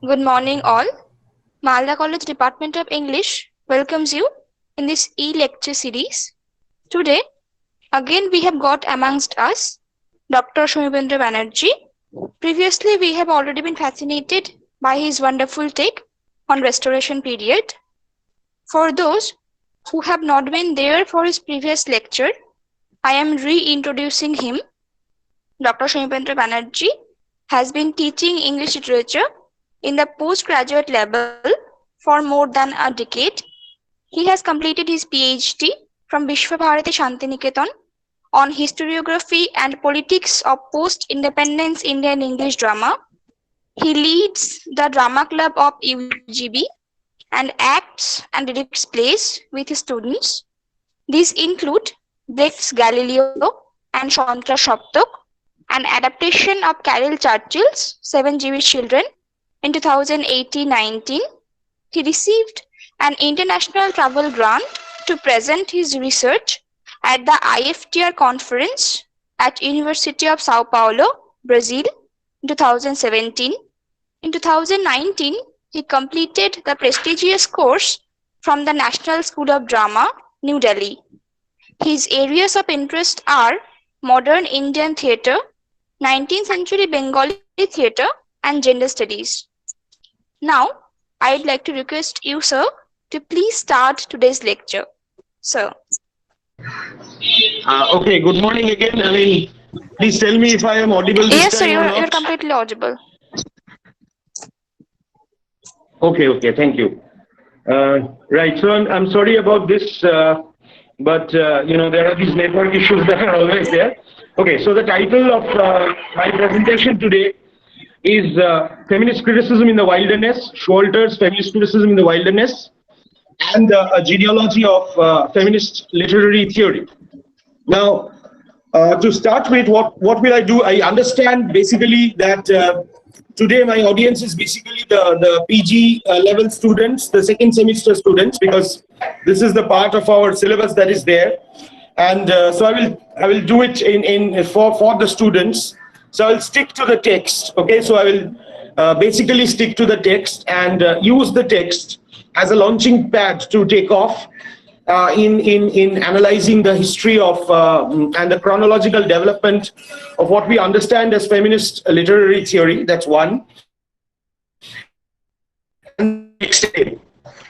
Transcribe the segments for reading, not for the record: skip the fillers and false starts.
Good morning, all. Malda College Department of English welcomes you in this e-lecture series. Today, again, we have got amongst us Dr. Samipendra Banerjee. Previously, we have already been fascinated by his wonderful take on Restoration period. For those who have not been there for his previous lecture, I am reintroducing him. Dr. Samipendra Banerjee has been teaching English literature in the postgraduate level for more than a decade. He has completed his PhD from Vishwabharati Shantiniketan on historiography and politics of post-independence Indian English drama. He leads the drama club of UGB and acts and directs plays with his students. These include Brecht's Galileo and Shantra Shaptak, an adaptation of Carol Churchill's Seven Jewish Children in 2018-19. He received an international travel grant to present his research at the IFTR conference at University of Sao Paulo, Brazil in 2017. In 2019, he completed the prestigious course from the National School of Drama, New Delhi. His areas of interest are modern Indian theatre, 19th century Bengali theatre, and gender studies. Now, I'd like to request you, sir, to please start today's lecture. Sir. Okay, good morning again. Please tell me if I am audible this Yes, sir, time or not. you're completely audible. Okay, thank you. Right, so I'm sorry about this, but there are these network issues that are always there. Okay, so the title of my presentation today is Feminist Criticism in the Wilderness, SHOWALTER'S Feminist Criticism in the Wilderness, and a genealogy of feminist literary theory. Now, to start with, what will I do? I understand basically that today my audience is basically the PG level students, the second semester students, because this is the part of our syllabus that is there. And so I will do it for the students. So I'll stick to the text. Okay, so I will basically stick to the text and use the text as a launching pad to take off in analyzing the history of and the chronological development of what we understand as feminist literary theory. That's one. And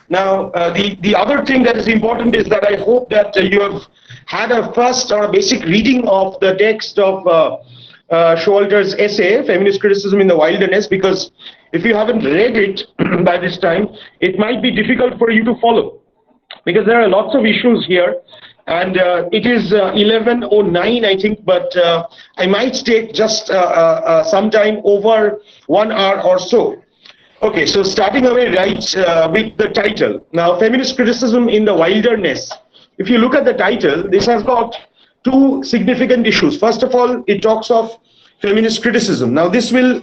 now, the other thing that is important is that I hope that you have had a first or a basic reading of the text of Showalter's essay, Feminist Criticism in the Wilderness, because if you haven't read it by this time, it might be difficult for you to follow, because there are lots of issues here, and it is 11:09, I think, but I might take just some time over 1 hour or so. Okay, so starting away right with the title. Now, Feminist Criticism in the Wilderness. If you look at the title, this has got two significant issues. First of all, it talks of feminist criticism. Now, this will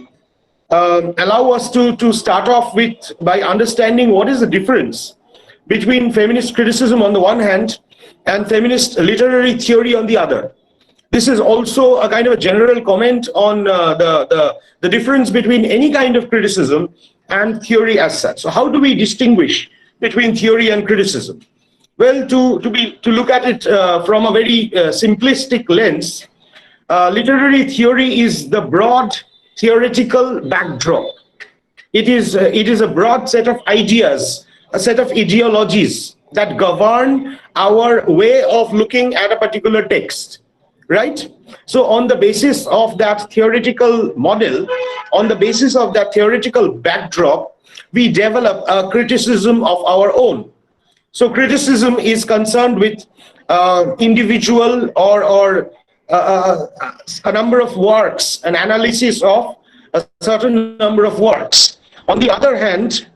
allow us to start off with by understanding what is the difference between feminist criticism on the one hand and feminist literary theory on the other. This is also a kind of a general comment on the difference between any kind of criticism and theory as such. So how do we distinguish between theory and criticism? Well, to look at it from a very simplistic lens, literary theory is the broad theoretical backdrop. It is a broad set of ideas, a set of ideologies that govern our way of looking at a particular text, right? So on the basis of that theoretical model, on the basis of that theoretical backdrop, we develop a criticism of our own. So criticism is concerned with individual or a number of works, an analysis of a certain number of works. On the other hand,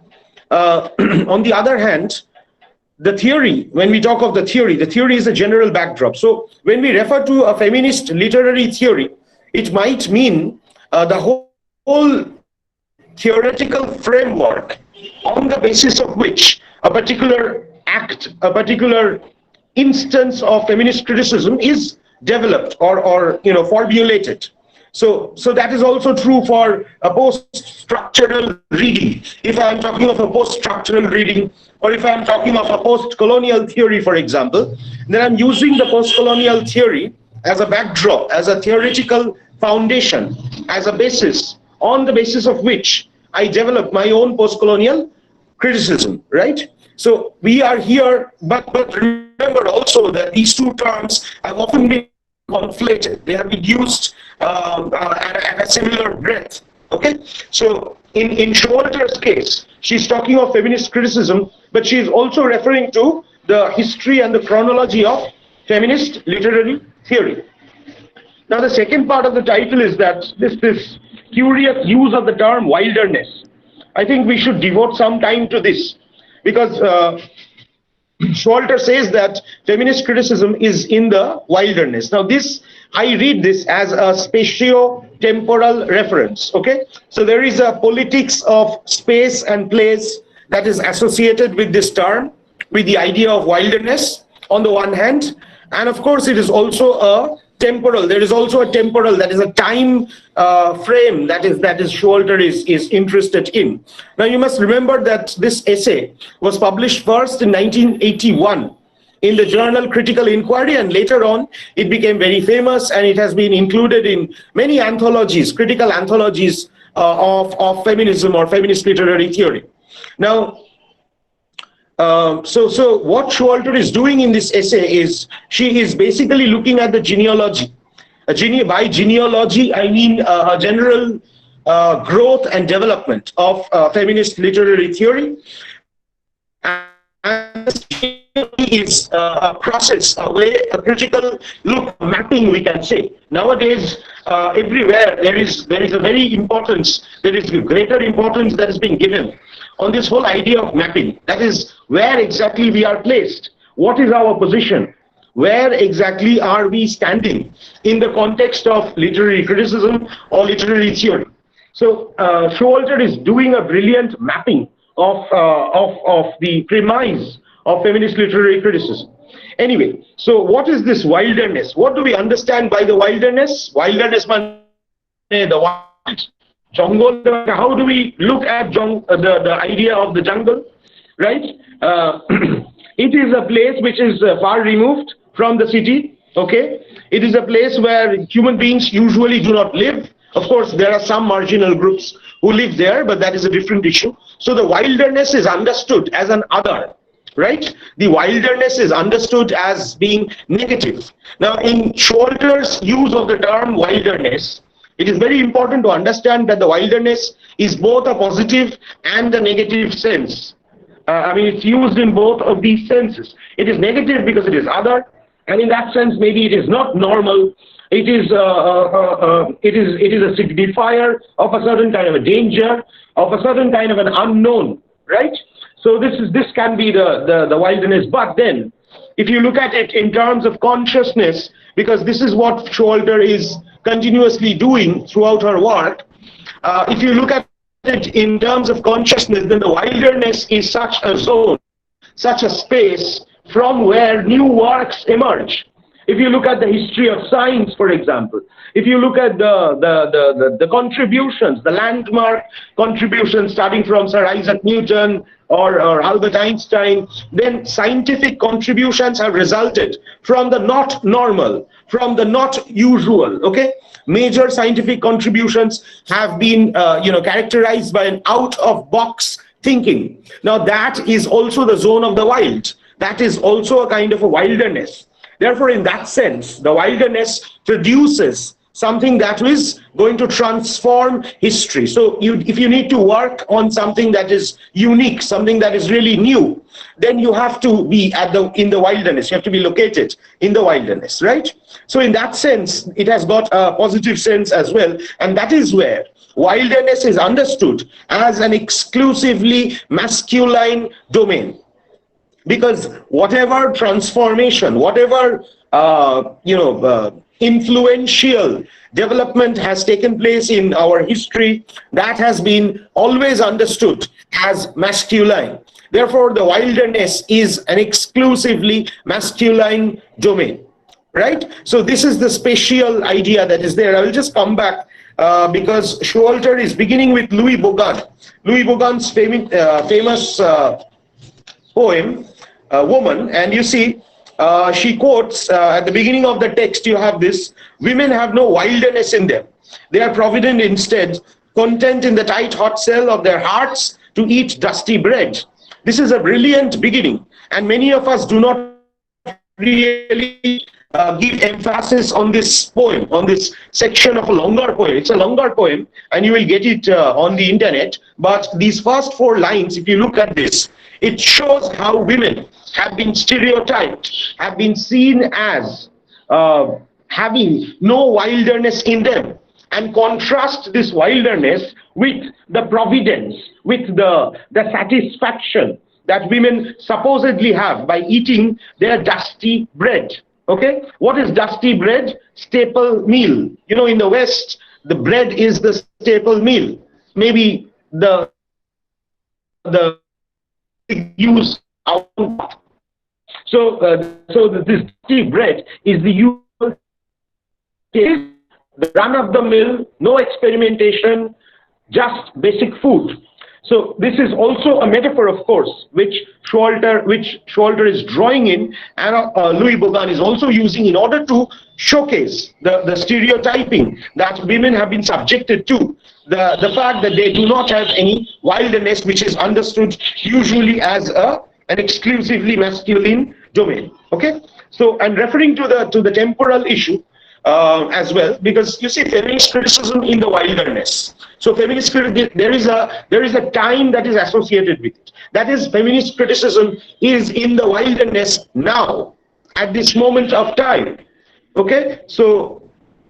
the theory, when we talk of the theory is a general backdrop. So when we refer to a feminist literary theory, it might mean the whole theoretical framework on the basis of which a particular act, a particular instance of feminist criticism is developed or formulated. So that is also true for a post-structural reading. If I'm talking of a post-structural reading, or if I'm talking of a post-colonial theory, for example, then I'm using the post-colonial theory as a backdrop, as a theoretical foundation, as a basis, on the basis of which I develop my own post-colonial criticism, right? So we are here, but remember also that these two terms have often been conflated. They have been used at a similar breadth. Okay, so in Showalter's case, she's talking of feminist criticism, but she is also referring to the history and the chronology of feminist literary theory. Now, the second part of the title is that this curious use of the term wilderness. I think we should devote some time to this, because Showalter says that feminist criticism is in the wilderness. Now, I read this as a spatio-temporal reference. Okay, so there is a politics of space and place that is associated with this term, with the idea of wilderness on the one hand, and of course it is also a temporal. There is also a temporal, that is a time frame that is Showalter is interested in. Now you must remember that this essay was published first in 1981 in the journal Critical Inquiry, and later on it became very famous, and it has been included in many anthologies, critical anthologies of feminism or feminist literary theory. Now, so what Showalter is doing in this essay is she is basically looking at the genealogy. By genealogy, I mean a general growth and development of feminist literary theory. And this is a process, a way, a critical look, mapping, we can say. Nowadays, everywhere there is a very importance, there is greater importance that is being given on this whole idea of mapping. That is, where exactly we are placed, what is our position, where exactly are we standing in the context of literary criticism or literary theory. So Showalter is doing a brilliant mapping of the premise of feminist literary criticism. Anyway, so what is this wilderness? What do we understand by the wilderness? Wilderness means the wild. Jungle, how do we look at the idea of the jungle, right? It is a place which is far removed from the city, okay? It is a place where human beings usually do not live. Of course, there are some marginal groups who live there, but that is a different issue. So the wilderness is understood as an other, right? The wilderness is understood as being negative. Now, in Showalter's use of the term wilderness, it is very important to understand that the wilderness is both a positive and a negative sense. I mean, it's used in both of these senses. It is negative because it is other, and in that sense, maybe it is not normal. It is a signifier of a certain kind of a danger, of a certain kind of an unknown, right? So this can be the wilderness. But then, if you look at it in terms of consciousness, because this is what Showalter is continuously doing throughout her work, if you look at it in terms of consciousness, then the wilderness is such a zone, such a space from where new works emerge. If you look at the history of science, for example, if you look at the contributions, the landmark contributions starting from Sir Isaac Newton or Albert Einstein, then scientific contributions have resulted from the not normal, from the not usual, okay? Major scientific contributions have been characterized by an out-of-box thinking. Now that is also the zone of the wild. That is also a kind of a wilderness. Therefore, in that sense, the wilderness produces something that is going to transform history. So if you need to work on something that is unique, something that is really new, then you have to be in the wilderness. You have to be located in the wilderness, right? So in that sense, it has got a positive sense as well. And that is where wilderness is understood as an exclusively masculine domain. Because whatever transformation, whatever influential development has taken place in our history, that has been always understood as masculine. Therefore, the wilderness is an exclusively masculine domain. right? So this is the spatial idea that is there. I will just come back because Showalter is beginning with Louis Bogan. Louis Bogan's famous poem, Woman, and you see, she quotes at the beginning of the text, you have this: women have no wilderness in them. They are provident instead, content in the tight hot cell of their hearts to eat dusty bread. This is a brilliant beginning, and many of us do not really give emphasis on this poem, on this section of a longer poem. It's a longer poem, and you will get it on the internet. But these first 4 lines, if you look at this, it shows how women have been stereotyped, have been seen as having no wilderness in them, and contrast this wilderness with the providence, with the satisfaction that women supposedly have by eating their dusty bread. Okay, what is dusty bread? Staple meal. You know, in the West, the bread is the staple meal. Maybe the use out. So this dusty bread is the usual case, the run of the mill, no experimentation, just basic food. So this is also a metaphor, of course, which Showalter is drawing in, and Louis Bogan is also using in order to showcase the stereotyping that women have been subjected to, the fact that they do not have any wilderness, which is understood usually as an exclusively masculine domain. Okay, so I'm referring to the temporal issue as well, because you see feminist criticism in the wilderness. So feminist there is a time that is associated with it. That is, feminist criticism is in the wilderness now, at this moment of time. Okay, so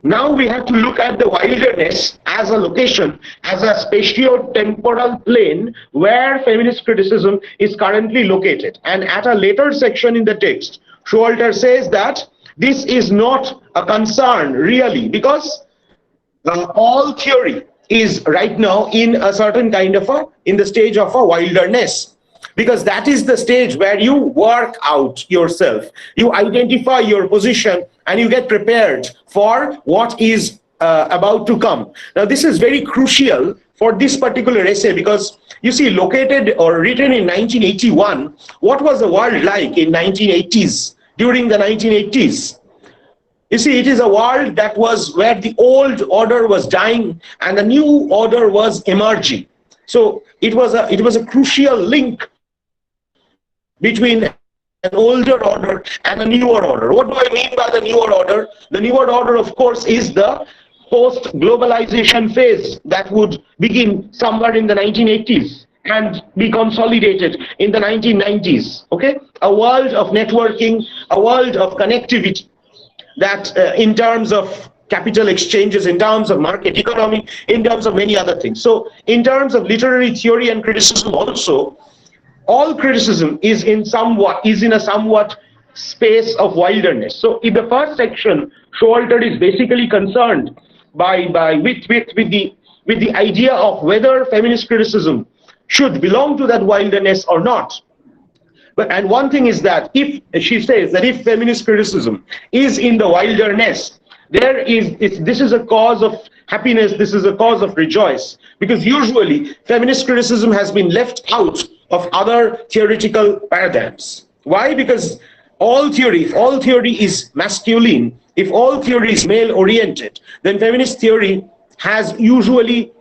now we have to look at the wilderness as a location, as a spatio-temporal plane where feminist criticism is currently located. And at a later section in the text, Showalter says that this is not a concern really, because all theory is right now in a certain kind of in the stage of a wilderness, because that is the stage where you work out yourself, you identify your position, and you get prepared for what is about to come. Now this is very crucial for this particular essay, because you see, located or written in 1981, what was the world like in 1980s, during the 1980s? You see, it is a world that was where the old order was dying and the new order was emerging. So it was a crucial link between an older order and a newer order. What do I mean by the newer order? The newer order, of course, is the post-globalization phase that would begin somewhere in the 1980s and be consolidated in the 1990s. Okay, a world of networking, a world of connectivity, that in terms of capital exchanges, in terms of market economy, in terms of many other things. So in terms of literary theory and criticism also, all criticism is in a somewhat space of wilderness. So in the first section, Showalter is basically concerned with the idea of whether feminist criticism should belong to that wilderness or not. And one thing is that if she says that if feminist criticism is in the wilderness, this is a cause of happiness, this is a cause of rejoice, because usually feminist criticism has been left out of other theoretical paradigms. Why? Because if all theory is masculine, if all theory is male oriented, then feminist theory has usually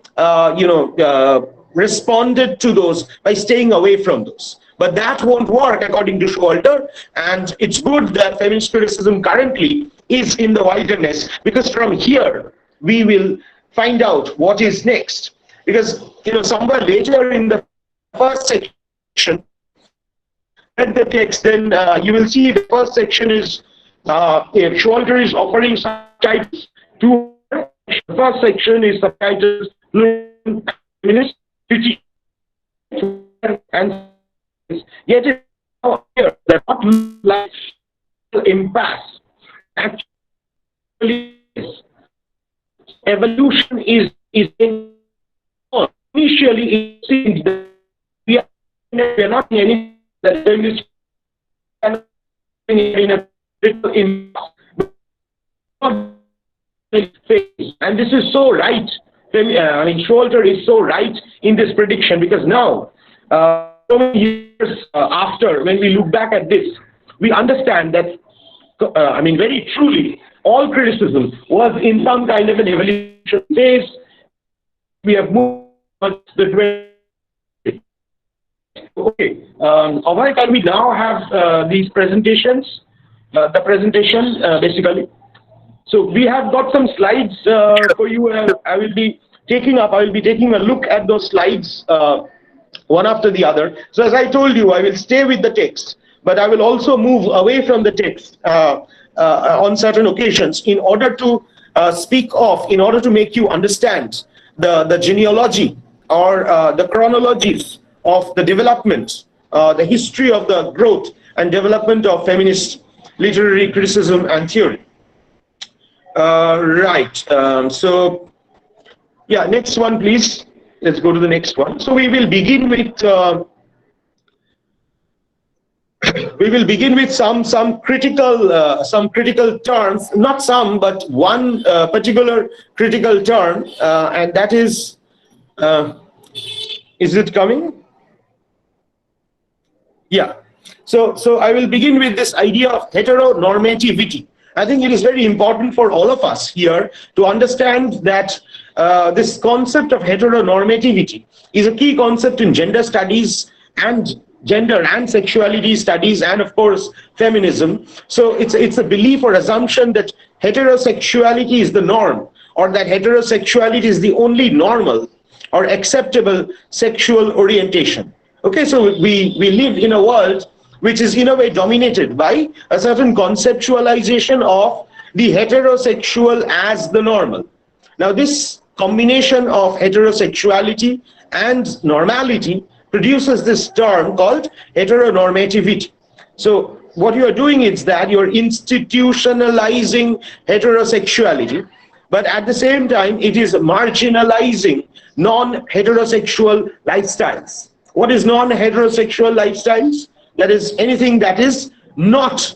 responded to those by staying away from those. But that won't work according to Showalter, and it's good that feminist criticism currently is in the wilderness, because from here we will find out what is next. Because somewhere later in the first section, read the text, then you will see the first section is if Showalter is offering subtitles to the first section is subtitles Feminist Critique, and yet it's not here. They're not like impasse. Actually, evolution is in initially it seems that we are not in any that feminist in a impasse. phase. And this is so right. I mean, Showalter is so right in this prediction, because now, so many years after, when we look back at this, we understand that, I mean, very truly, all criticism was in some kind of an evolution phase. We have moved towards the 20th. Okay, Abhay, can we now have these presentations? The presentation, basically. So we have got some slides for you. I will be taking a look at those slides one after the other. So as I told you, I will stay with the text, but I will also move away from the text on certain occasions in order to in order to make you understand the genealogy or the chronologies of the development, the history of the growth and development of feminist literary criticism and theory. Right. So, yeah, next one, please. Let's go to the next one. So we will begin with some critical terms. Not some, but one particular critical term, and that is it coming? Yeah. So I will begin with this idea of heteronormativity. I think it is very important for all of us here to understand that this concept of heteronormativity is a key concept in gender studies and gender and sexuality studies, and of course feminism. So it's a belief or assumption that heterosexuality is the norm, or that heterosexuality is the only normal or acceptable sexual orientation. Okay, so we live in a world which is in a way dominated by a certain conceptualization of the heterosexual as the normal. Now, this combination of heterosexuality and normality produces this term called heteronormativity. So what you are doing is that you're institutionalizing heterosexuality, but at the same time, it is marginalizing non-heterosexual lifestyles. What is non-heterosexual lifestyles? That is anything that is not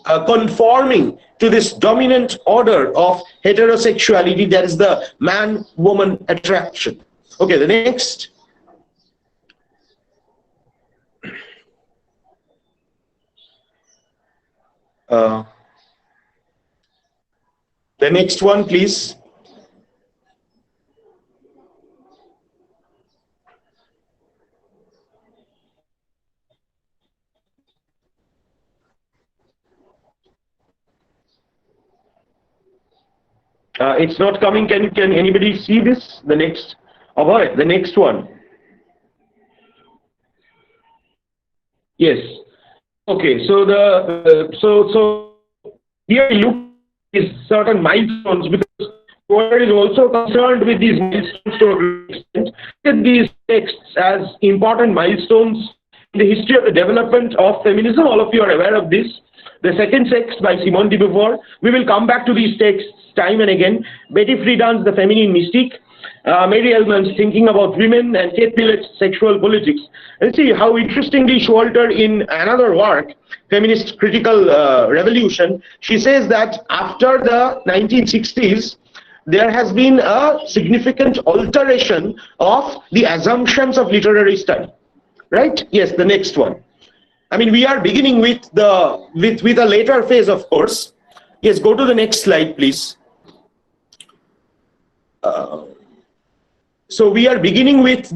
conforming to this dominant order of heterosexuality, that is the man-woman attraction. Okay, the next. The next one, please. It's not coming. Can anybody see this? The next, Abhay, the next one. Yes. Okay. So so here you is certain milestones, because Gour is also concerned with these milestones to a extent. Look at these texts as important milestones in the history of the development of feminism. All of you are aware of this. The second sex by Simone de Beauvoir. We will come back to these texts time and again. Betty Friedan's The Feminine Mystique, Mary Ellman's Thinking About Women, and Kate Millett's Sexual Politics. And see how interestingly Showalter, in another work, Feminist Critical Revolution, she says that after the 1960s, there has been a significant alteration of the assumptions of literary study. Right? Yes, the next one. I mean, we are beginning with with a later phase, of course. Yes, go to the next slide, please. So we are beginning with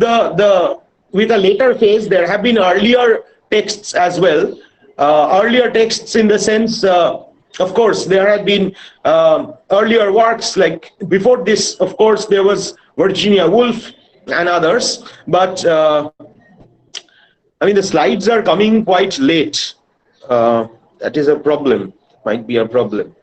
with a later phase. There have been earlier texts as well. Earlier texts in the sense, of course, there had been earlier works, like before this, of course, there was Virginia Woolf and others, but I mean, the slides are coming quite late. That is a problem, might be a problem.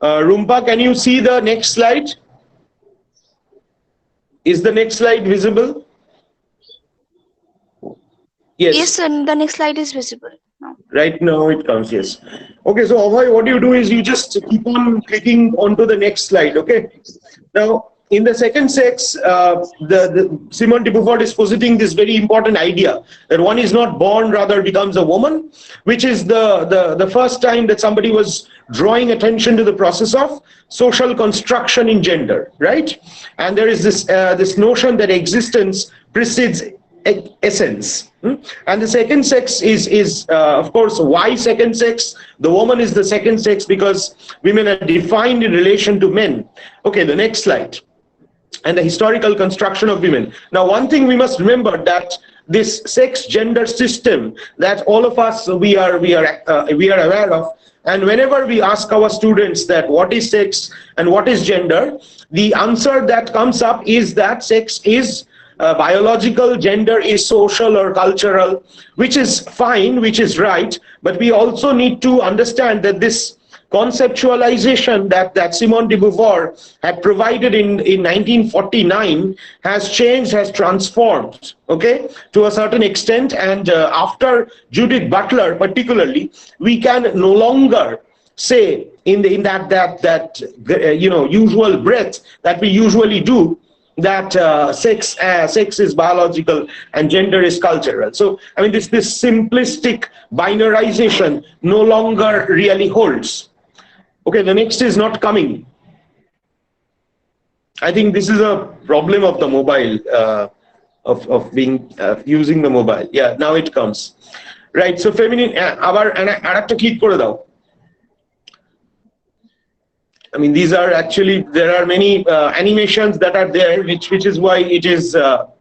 Rumpa, can you see the next slide? Is the next slide visible? Yes. Yes, and the next slide is visible now. Right now it comes, yes. Okay, so Abhay, what you do is you just keep on clicking onto the next slide, okay? Now, in the second sex, Simone de Beauvoir is positing this very important idea that one is not born, rather becomes a woman, which is the first time that somebody was drawing attention to the process of social construction in gender, right? And there is this notion that existence precedes essence. And the second sex is of course, why second sex? The woman is the second sex because women are defined in relation to men. Okay, the next slide. And the historical construction of women. Now, one thing we must remember, that this sex gender system that all of us we are aware of, and whenever we ask our students that what is sex and what is gender, the answer that comes up is that sex is biological, gender is social or cultural, which is fine, which is right, but we also need to understand that this conceptualization that Simone de Beauvoir had provided in 1949 has changed, has transformed, okay, to a certain extent. And after Judith Butler particularly, we can no longer say in that usual breath that we usually do, that sex is biological and gender is cultural. So I mean, this simplistic binarization no longer really holds. Okay, the next is not coming. I think this is a problem of the mobile, of being using the mobile. Yeah, now it comes. Right, so feminine, abar click kore dao. I mean, these are actually, there are many animations that are there, which is why it is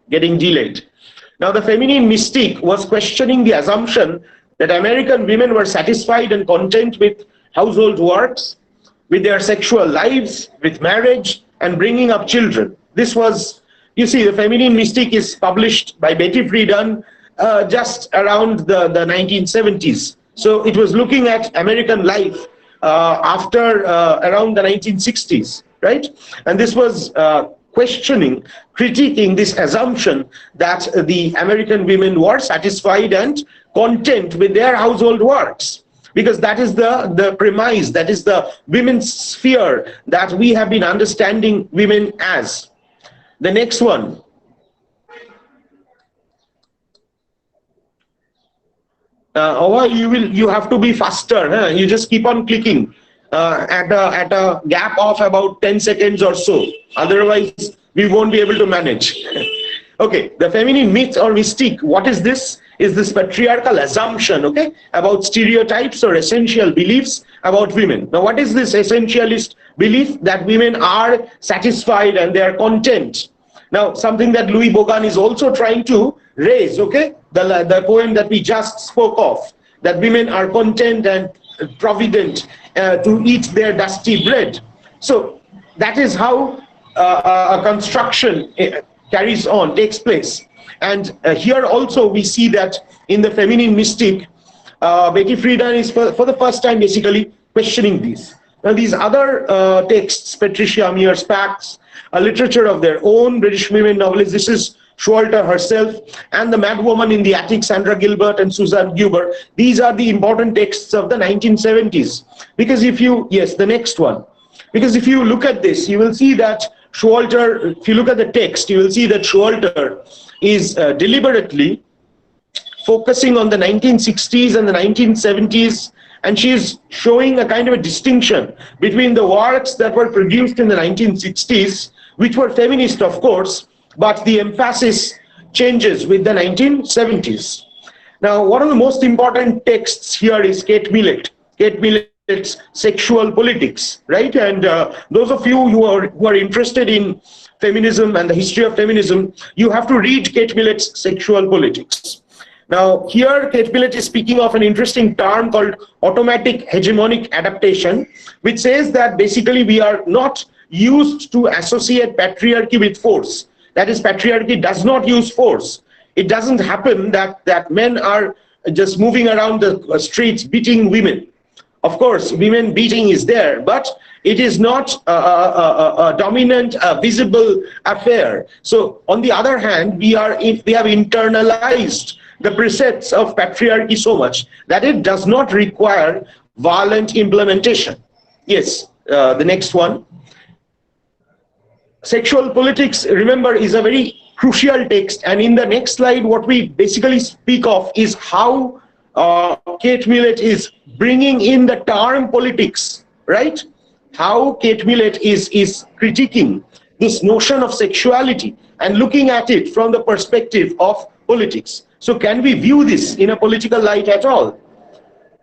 getting delayed. Now, the feminine mystique was questioning the assumption that American women were satisfied and content with household works, with their sexual lives, with marriage, and bringing up children. This was, you see, the feminine mystique is published by Betty Friedan just around the 1970s. So it was looking at American life after around the 1960s, right? And this was questioning, critiquing this assumption that the American women were satisfied and content with their household works, because that is the premise, that is the women's sphere that we have been understanding women as. The next one. You have to be faster. Huh? You just keep on clicking at a gap of about 10 seconds or so. Otherwise, we won't be able to manage. Okay, the feminine myth or mystique. What is this? Is this patriarchal assumption, okay, about stereotypes or essential beliefs about women. Now, what is this essentialist belief? That women are satisfied and they are content. Now, something that Louis Bogan is also trying to raise, okay, the poem that we just spoke of, that women are content and provident to eat their dusty bread. So that is how a construction carries on, takes place. And here also we see that in the feminine mystique, Betty Friedan is for the first time basically questioning these. Now these other texts, Patricia Mears Packs, a literature of their own, British women novelists, this is Showalter herself, and the Madwoman in the Attic, Sandra Gilbert and Susan Gour. These are the important texts of the 1970s. Because if you, yes, the next one. Because if you look at this, you will see that Showalter, if you look at the text, you will see that Showalter is deliberately focusing on the 1960s and the 1970s, and she is showing a kind of a distinction between the works that were produced in the 1960s, which were feminist, of course, but the emphasis changes with the 1970s. Now, one of the most important texts here is Kate Millett. Kate Millett's Sexual Politics, right? And those of you who are interested in feminism and the history of feminism, you have to read Kate Millett's Sexual Politics. Now, here Kate Millett is speaking of an interesting term called automatic hegemonic adaptation, which says that basically we are not used to associate patriarchy with force. That is, patriarchy does not use force. It doesn't happen that men are just moving around the streets beating women. Of course, women beating is there, but it is not a dominant, visible affair. So, on the other hand, we have internalized the precepts of patriarchy so much that it does not require violent implementation. Yes, the next one. Sexual Politics, remember, is a very crucial text. And in the next slide, what we basically speak of is how Kate Millett is bringing in the term politics, right? How Kate Millett is critiquing this notion of sexuality and looking at it from the perspective of politics. So can we view this in a political light at all?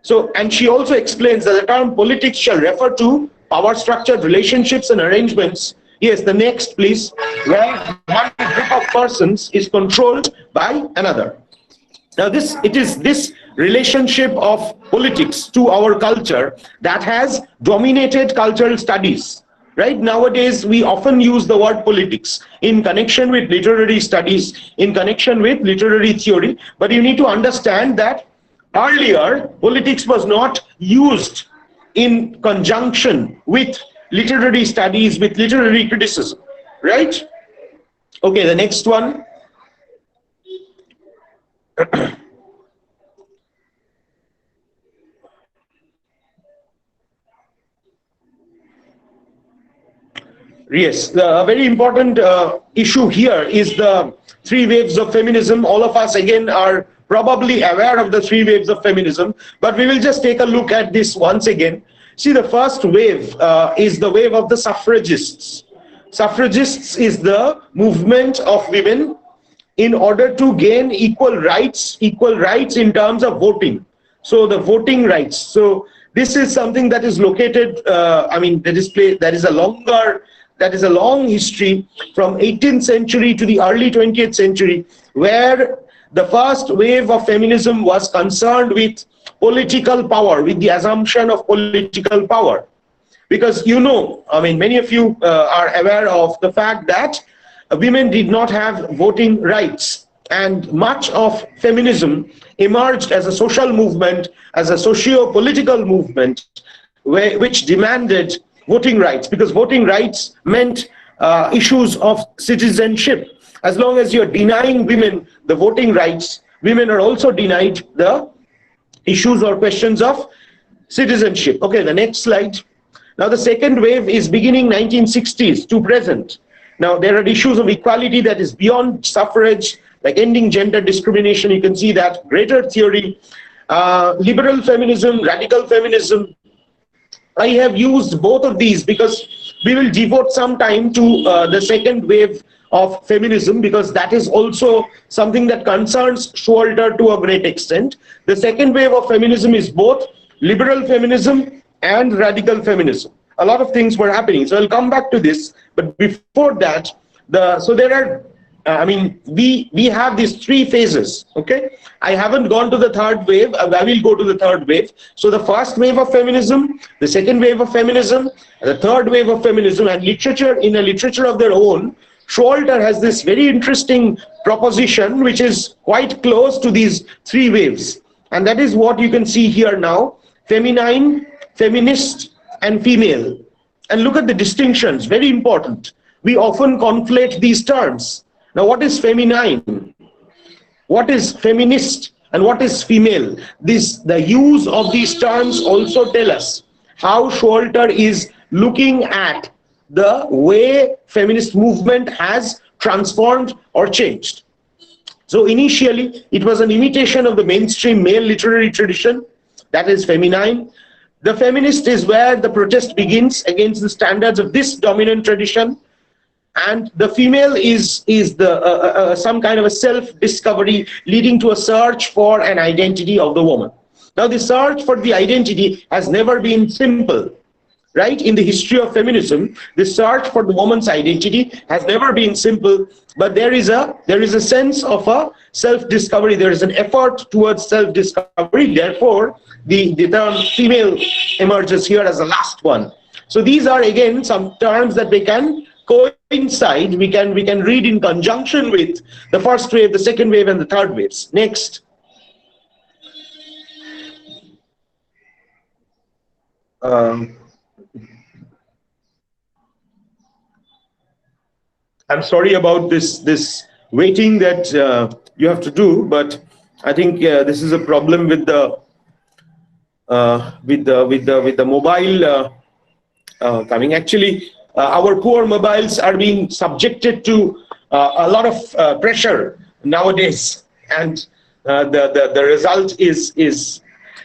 So, and she also explains that the term politics shall refer to power structured relationships and arrangements. Yes, the next please, where one group of persons is controlled by another. Now it is this relationship of politics to our culture that has dominated cultural studies. Right, nowadays we often use the word politics in connection with literary studies, in connection with literary theory, but you need to understand that earlier politics was not used in conjunction with literary studies, with literary criticism, right? Okay, the next one. Yes, a very important issue here is the three waves of feminism. All of us again are probably aware of the three waves of feminism, but we will just take a look at this once again. See, the first wave is the wave of the suffragists. Suffragists is the movement of women in order to gain equal rights in terms of voting. So the voting rights. So this is something that is located, that is a long history from 18th century to the early 20th century, where the first wave of feminism was concerned with political power, with the assumption of political power. Because many of you are aware of the fact that women did not have voting rights, and much of feminism emerged as a social movement, as a socio-political movement, which demanded voting rights, because voting rights meant issues of citizenship. As long as you're denying women the voting rights, women are also denied the issues or questions of citizenship. Okay, the next slide. Now the second wave is beginning 1960s to present. Now there are issues of equality that is beyond suffrage, like ending gender discrimination. You can see that, greater theory, liberal feminism, radical feminism. I have used both of these because we will devote some time to the second wave of feminism, because that is also something that concerns Showalter to a great extent. The second wave of feminism is both liberal feminism and radical feminism. A lot of things were happening, so I'll come back to this. But before that, we have these three phases. Okay, I haven't gone to the third wave. I will go to the third wave. So the first wave of feminism, the second wave of feminism, the third wave of feminism, and literature, in a literature of their own, Showalter has this very interesting proposition which is quite close to these three waves, and that is what you can see here now: feminine, feminist, and female. And look at the distinctions, very important. We often conflate these terms. Now, what is feminine? What is feminist? And what is female? The use of these terms also tell us how Showalter is looking at the way feminist movement has transformed or changed. So initially, it was an imitation of the mainstream male literary tradition, that is feminine. The feminist is where the protest begins against the standards of this dominant tradition, and the female is some kind of a self-discovery leading to a search for an identity of the woman. Now, the search for the identity has never been simple. Right? In the history of feminism, the search for the woman's identity has never been simple, but there is a sense of a self-discovery. There is an effort towards self-discovery. Therefore, the term female emerges here as the last one. So these are again some terms that they can coincide. We can read in conjunction with the first wave, the second wave, and the third waves. Next. I'm sorry about this waiting that you have to do, but I think this is a problem with the mobile coming. Actually, Our poor mobiles are being subjected to a lot of pressure nowadays, and the result is,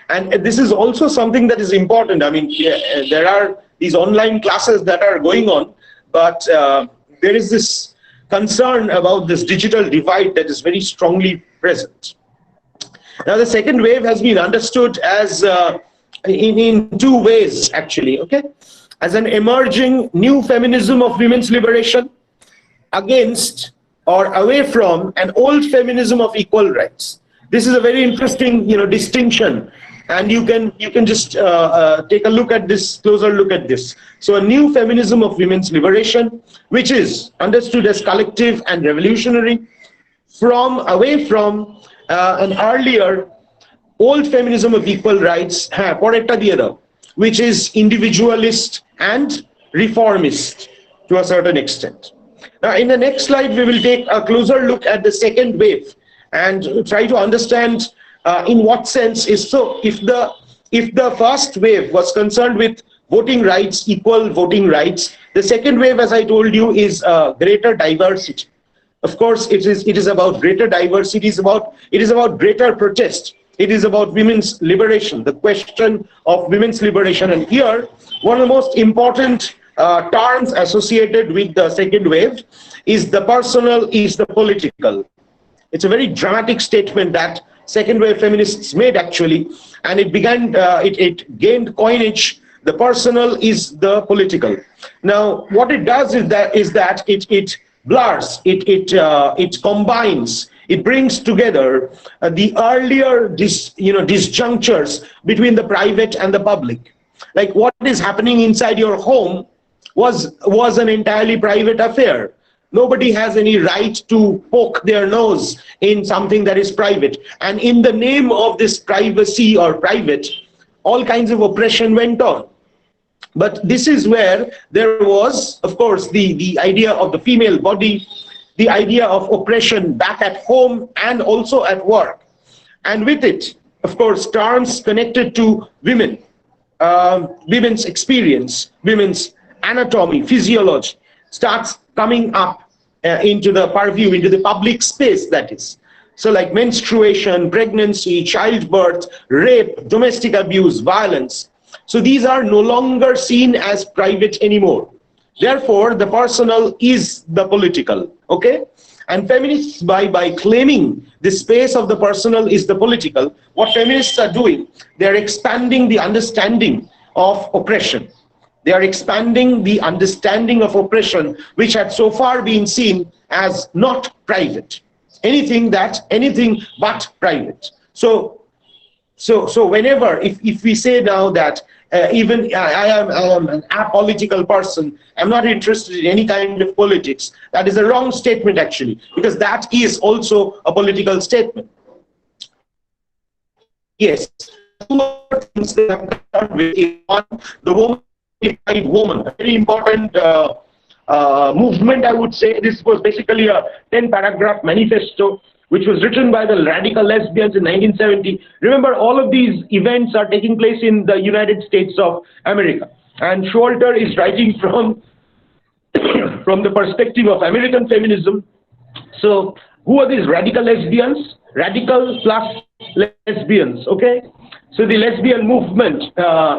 and this is also something that is important. I mean, there are these online classes that are going on, but there is this concern about this digital divide that is very strongly present. Now, the second wave has been understood as in two ways, actually, okay? As an emerging new feminism of women's liberation against or away from an old feminism of equal rights. This is a very interesting, distinction, and you can just take a look at this, closer look at this. So a new feminism of women's liberation, which is understood as collective and revolutionary, away from an earlier old feminism of equal rights, which is individualist and reformist to a certain extent. Now, in the next slide, we will take a closer look at the second wave and try to understand in what sense is so. If the first wave was concerned with voting rights, equal voting rights, the second wave, as I told you, is greater diversity. Of course, it is about greater diversity. It is about greater protest. It is about women's liberation, the question of women's liberation. And here, one of the most important terms associated with the second wave is the personal is the political. It's a very dramatic statement that second wave feminists made, actually, and it gained coinage. The personal is the political. Now, what it does is that it blurs, it combines, it brings together the earlier disjunctures between the private and the public. Like what is happening inside your home was an entirely private affair. Nobody has any right to poke their nose in something that is private. And in the name of this privacy or private, all kinds of oppression went on. But this is where there was, of course, the idea of the female body, the idea of oppression back at home and also at work. And with it, of course, terms connected to women, women's experience, women's anatomy, physiology, starts coming up into the purview, into the public space, that is. So like menstruation, pregnancy, childbirth, rape, domestic abuse, violence. So these are no longer seen as private anymore. Therefore, the personal is the political, okay? And feminists, by claiming the space of the personal is the political, what feminists are doing, they're expanding the understanding of oppression. They are expanding the understanding of oppression, which had so far been seen as not private. Anything but private. So whenever, if we say now that even I am an apolitical person, I'm not interested in any kind of politics, that is a wrong statement, actually, because that is also a political statement. Yes, two other things that I'm concerned with is one, the woman, a very important movement, I would say. This was basically a 10-paragraph manifesto which was written by the radical lesbians in 1970. Remember, all of these events are taking place in the United States of America. And Showalter is writing from the perspective of American feminism. So who are these radical lesbians? Radical plus lesbians, okay? So the lesbian movement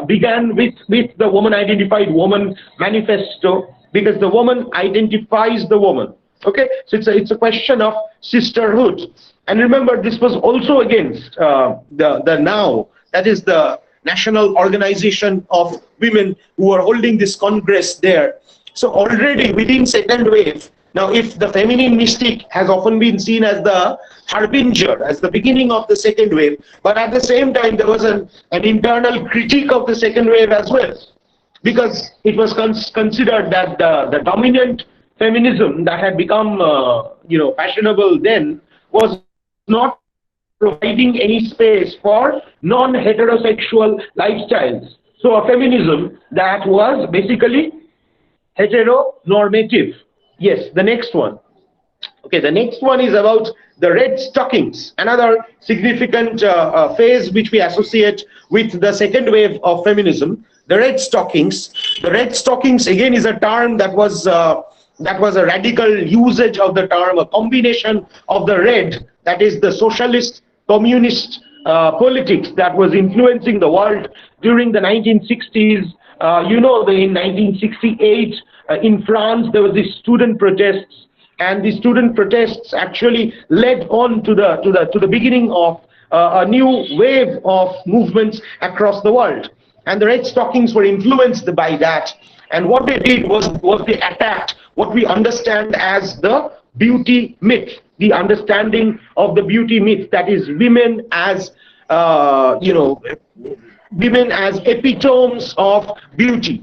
began with the woman-identified woman manifesto, because the woman identifies the woman. Okay, so it's a question of sisterhood. And remember, this was also against the NOW, that is the National Organization of Women, who are holding this congress there. So already within second wave, now if the feminine mystique has often been seen as the harbinger, as the beginning of the second wave, but at the same time there was an internal critique of the second wave as well, because it was considered that the dominant feminism that had become fashionable then was not providing any space for non-heterosexual lifestyles. So a feminism that was basically heteronormative. Yes, the next one. Okay, the next one is about the Red Stockings, another significant phase which we associate with the second wave of feminism. the Red Stockings. The Red Stockings again is a term that was a radical usage of the term, a combination of the red, that is the socialist communist politics that was influencing the world during the 1960s. In 1968 in France there was this student protests, and the student protests actually led on to the beginning of a new wave of movements across the world. And the Red Stockings were influenced by that. And what they did was they attacked what we understand as the beauty myth, the understanding of the beauty myth, that is women as women as epitomes of beauty.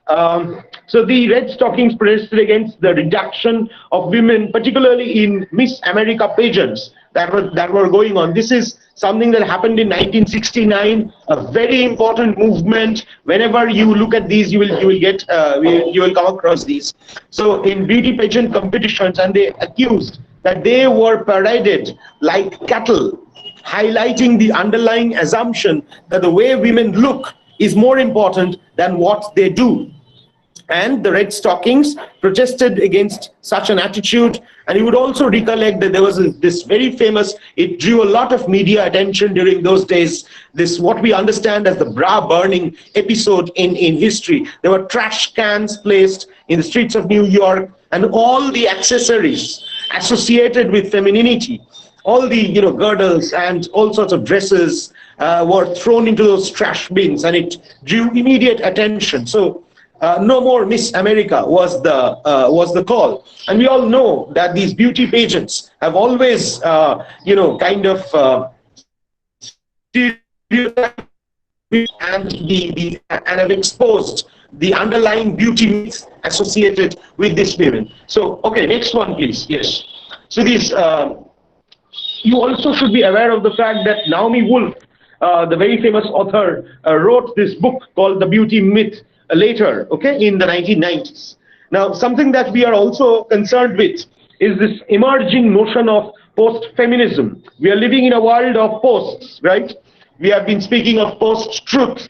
So the Red Stockings protested against the reduction of women, particularly in Miss America pageants that were going on. This is something that happened in 1969, a very important movement. Whenever you look at these, you will come across these. So in beauty pageant competitions, and they accused that they were paraded like cattle, highlighting the underlying assumption that the way women look is more important than what they do. And the Red Stockings protested against such an attitude. And you would also recollect that there was this very famous, it drew a lot of media attention during those days, this what we understand as the bra burning episode in history. There were trash cans placed in the streets of New York, and all the accessories associated with femininity, all the girdles and all sorts of dresses were thrown into those trash bins, and it drew immediate attention. So no more Miss America was the call. And we all know that these beauty pageants have always and have exposed the underlying beauty myths associated with these women. So okay, next one please. Yes. So these you also should be aware of the fact that Naomi Wolf, the very famous author, wrote this book called The Beauty Myth later, okay, in the 1990s. Now, something that we are also concerned with is this emerging notion of post-feminism. We are living in a world of posts, right? We have been speaking of post-truth.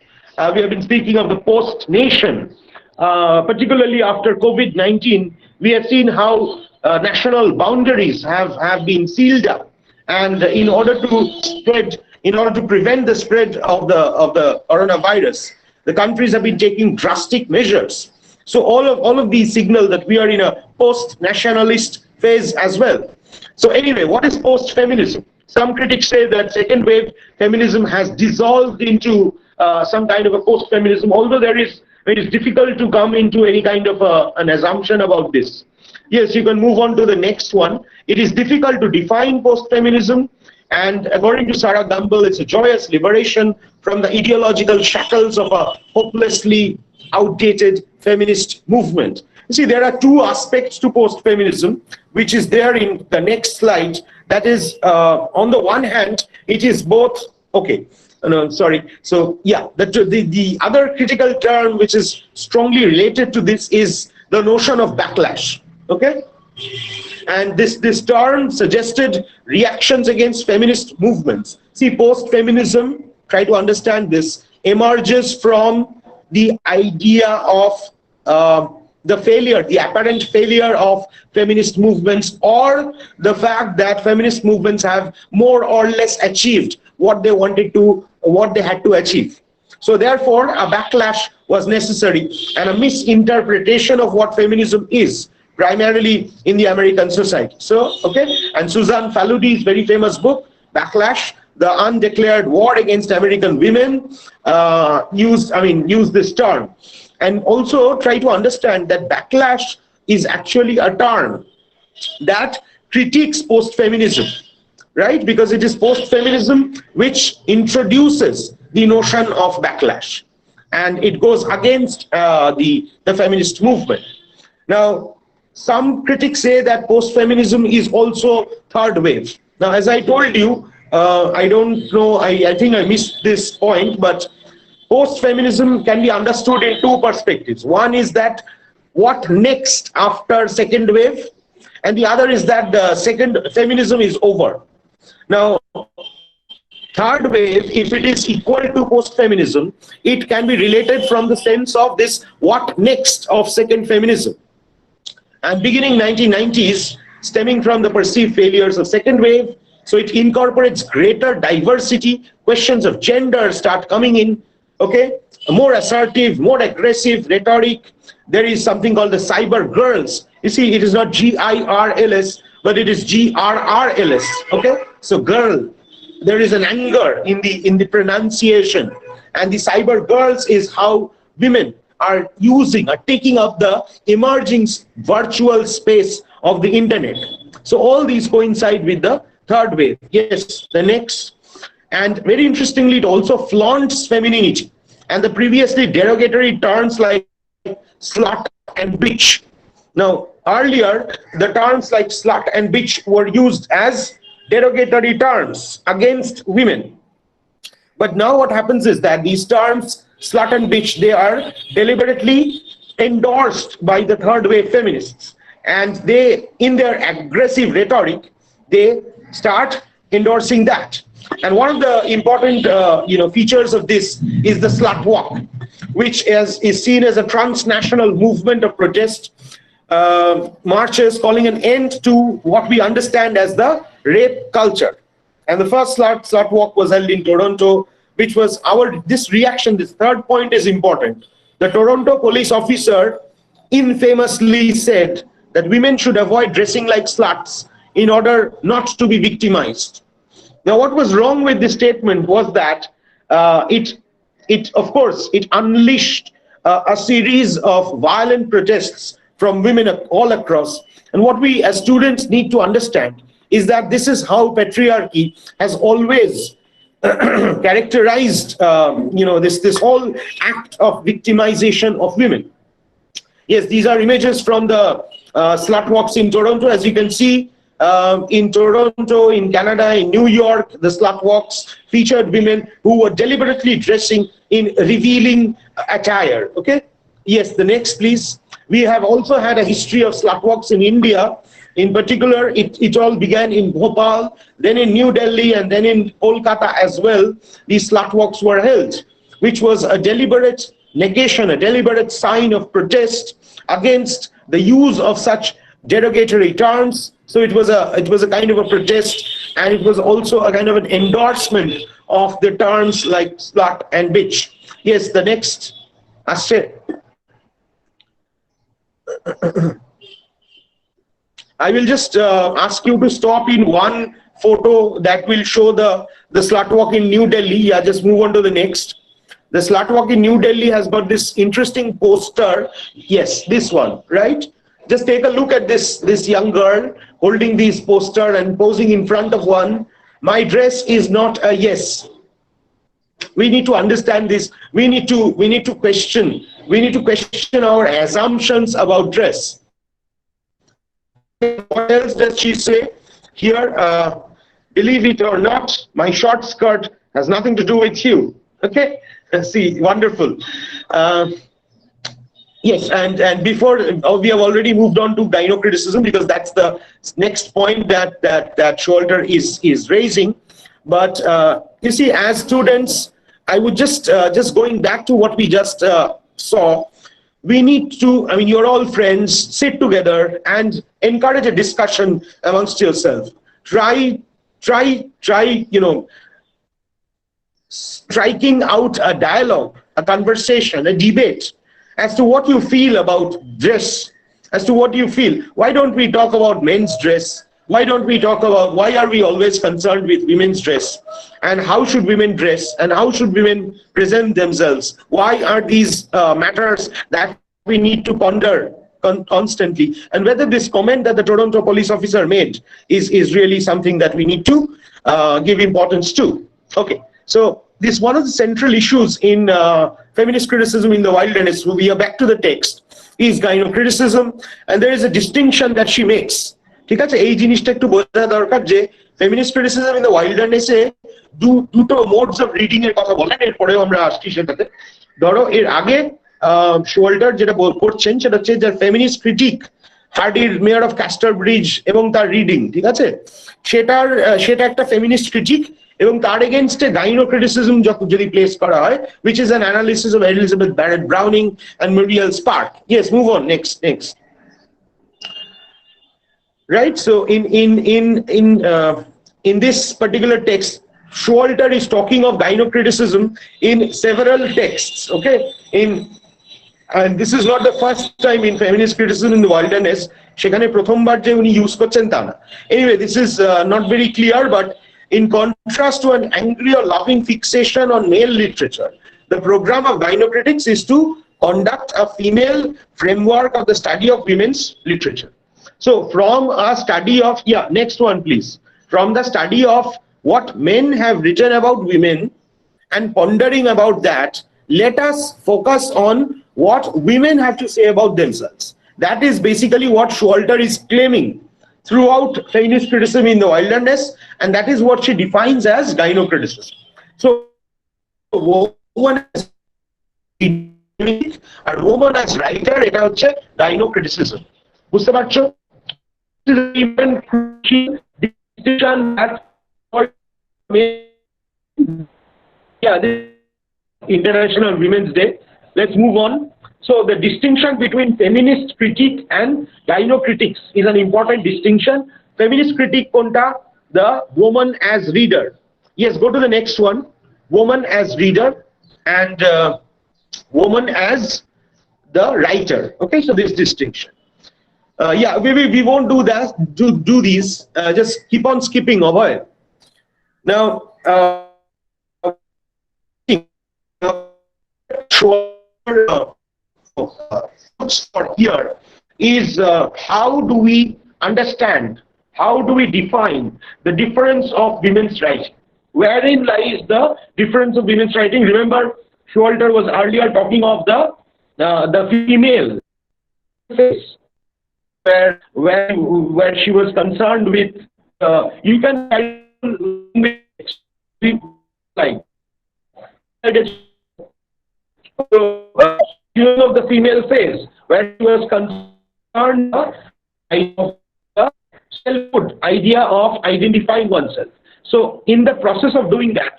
We have been speaking of the post-nation. Particularly after COVID-19, we have seen how national boundaries have been sealed up. And in order to prevent the spread of the coronavirus, the countries have been taking drastic measures. So all of these signal that we are in a post-nationalist phase as well. So anyway, what is post-feminism? Some critics say that second wave feminism has dissolved into some kind of a post-feminism, although it is difficult to come into any kind of an assumption about this. Yes, you can move on to the next one. It is difficult to define post-feminism, and according to Sarah Gamble, it's a joyous liberation from the ideological shackles of a hopelessly outdated feminist movement. You see, there are two aspects to post-feminism, which is there in the next slide. That is, on the one hand, it is both, okay, no, sorry. So yeah, the other critical term which is strongly related to this is the notion of backlash, okay? And this term suggested reactions against feminist movements. See, post-feminism, try to understand this, emerges from the idea of the apparent failure of feminist movements, or the fact that feminist movements have more or less achieved what they wanted to, what they had to achieve. So therefore, a backlash was necessary, and a misinterpretation of what feminism is, primarily in the American society. So, okay, and Susan Faludi's very famous book, Backlash, The Undeclared War Against American Women, used this term. And also try to understand that backlash is actually a term that critiques post-feminism, right? Because it is post-feminism which introduces the notion of backlash, and it goes against the feminist movement. Now, some critics say that post-feminism is also third wave. Now, as I told you, I don't know, I think I missed this point, but post-feminism can be understood in two perspectives. One is that what next after second wave, and the other is that the second feminism is over. Now, third wave, if it is equal to post-feminism, it can be related from the sense of this what next of second feminism. And beginning 1990s, stemming from the perceived failures of second wave, so it incorporates greater diversity, questions of gender start coming in, okay, more assertive, more aggressive rhetoric. There is something called the cyber girls. You see, it is not GIRLS, but it is GRRLS, okay? So girl, there is an anger in the pronunciation, and the cyber girls is how women are taking up the emerging virtual space of the internet. So all these coincide with the third wave. Yes, the next. And very interestingly, it also flaunts femininity and the previously derogatory terms like slut and bitch. Now, earlier, the terms like slut and bitch were used as derogatory terms against women. But now what happens is that these terms, slut and bitch, they are deliberately endorsed by the third wave feminists. And they, in their aggressive rhetoric, they start endorsing that. And one of the important features of this is the Slut Walk, which is seen as a transnational movement of protest, marches calling an end to what we understand as the rape culture. And the first Slut Walk was held in Toronto, which was this reaction. This third point is important. The Toronto police officer infamously said that women should avoid dressing like sluts in order not to be victimized. Now, what was wrong with this statement was that it unleashed a series of violent protests from women all across. And what we as students need to understand is that this is how patriarchy has always characterized this whole act of victimization of women. Yes, these are images from the slut walks in Toronto. As you can see, in Toronto, in Canada, in New York, the slut walks featured women who were deliberately dressing in revealing attire. Okay. Yes, the next, please. We have also had a history of slut walks in India. In particular, it all began in Bhopal, then in New Delhi, and then in Kolkata as well. These slut walks were held, which was a deliberate negation, a deliberate sign of protest against the use of such derogatory terms. So it was a kind of a protest, and it was also a kind of an endorsement of the terms like slut and bitch. Yes, the next. Ashe. I will just ask you to stop in one photo that will show the slut walk in New Delhi. Yeah, just move on to the next. The slut walk in New Delhi has got this interesting poster. Yes, this one, right? Just take a look at this young girl holding this poster and posing in front of one. My dress is not a yes. We need to understand this. We need to question our assumptions about dress. What else does she say here? Believe it or not, my short skirt has nothing to do with you. Okay, see, wonderful. Yes, and before we have already moved on to gynocriticism, because that's the next point that Showalter is raising. But you see, as students, I would just going back to what we just saw. We need to, you're all friends, sit together and encourage a discussion amongst yourself. Try, striking out a dialogue, a conversation, a debate as to what you feel about dress, as to what you feel. Why don't we talk about men's dress? Why don't we talk about why are we always concerned with women's dress? And how should women dress? And how should women present themselves? Why are these matters that we need to ponder constantly? And whether this comment that the Toronto police officer made is really something that we need to give importance to. Okay, so this one of the central issues in feminist criticism in the wilderness, we are back to the text, is gynocriticism, and there is a distinction that she makes. ঠিক আছে, এই জিনিসটা একটু বোঝা দরকার যে feminist criticism in the ওয়াইল্ডারনেসে দুটো modes of reading এর কথা বলেন, এরপরেও আমরা আসছি সেটাতে। ধরো এর আগে শোল্ডার যেটা করছেন সেটা হচ্ছে যে ফেমিনিস্ট ক্রিটিক, হার্ডির মেয়র অফ ক্যাস্টার ব্রিজ এবং তার রিডিং, ঠিক আছে, সেটা একটা ফেমিনিস্ট ক্রিটিক, এবং তার এগেইনস্টে গাইনোক্রিটিসিজম যদি প্লেস করা হয়, which is an analysis of Elizabeth Barrett Browning and Muriel Spark. Yes, move on, next. Right, so in this particular text, Showalter is talking of gynocriticism in several texts. Okay, and this is not the first time in feminist criticism in the wilderness. সেখানে প্রথমবার যে উনি use করছেন তা না। Anyway, this is not very clear, but in contrast to an angry or loving fixation on male literature, the program of gynocritics is to conduct a female framework of the study of women's literature. So from a study of, next one please, from the study of what men have written about women and pondering about that, let us focus on what women have to say about themselves. That is basically what Showalter is claiming throughout feminist criticism in the wilderness, and that is what she defines as gynocriticism. So woman as a woman as writer, এটা হচ্ছে gynocriticism. বুঝতে পারছো? International Women's Day. Let's move on. So the distinction between feminist critique and gynocritics is an important distinction. Feminist critique konta, the woman as reader. Yes, go to the next one. Woman as reader and woman as the writer. Okay, so this distinction. We won't do that. Do these. Just keep on skipping over. Now, here is how do we understand, how do we define the difference of women's writing? Wherein lies the difference of women's writing? Remember, Showalter was earlier talking of the female face, where she was concerned with you can like of the female face, where she was concerned with the selfhood idea of identifying oneself. So in the process of doing that,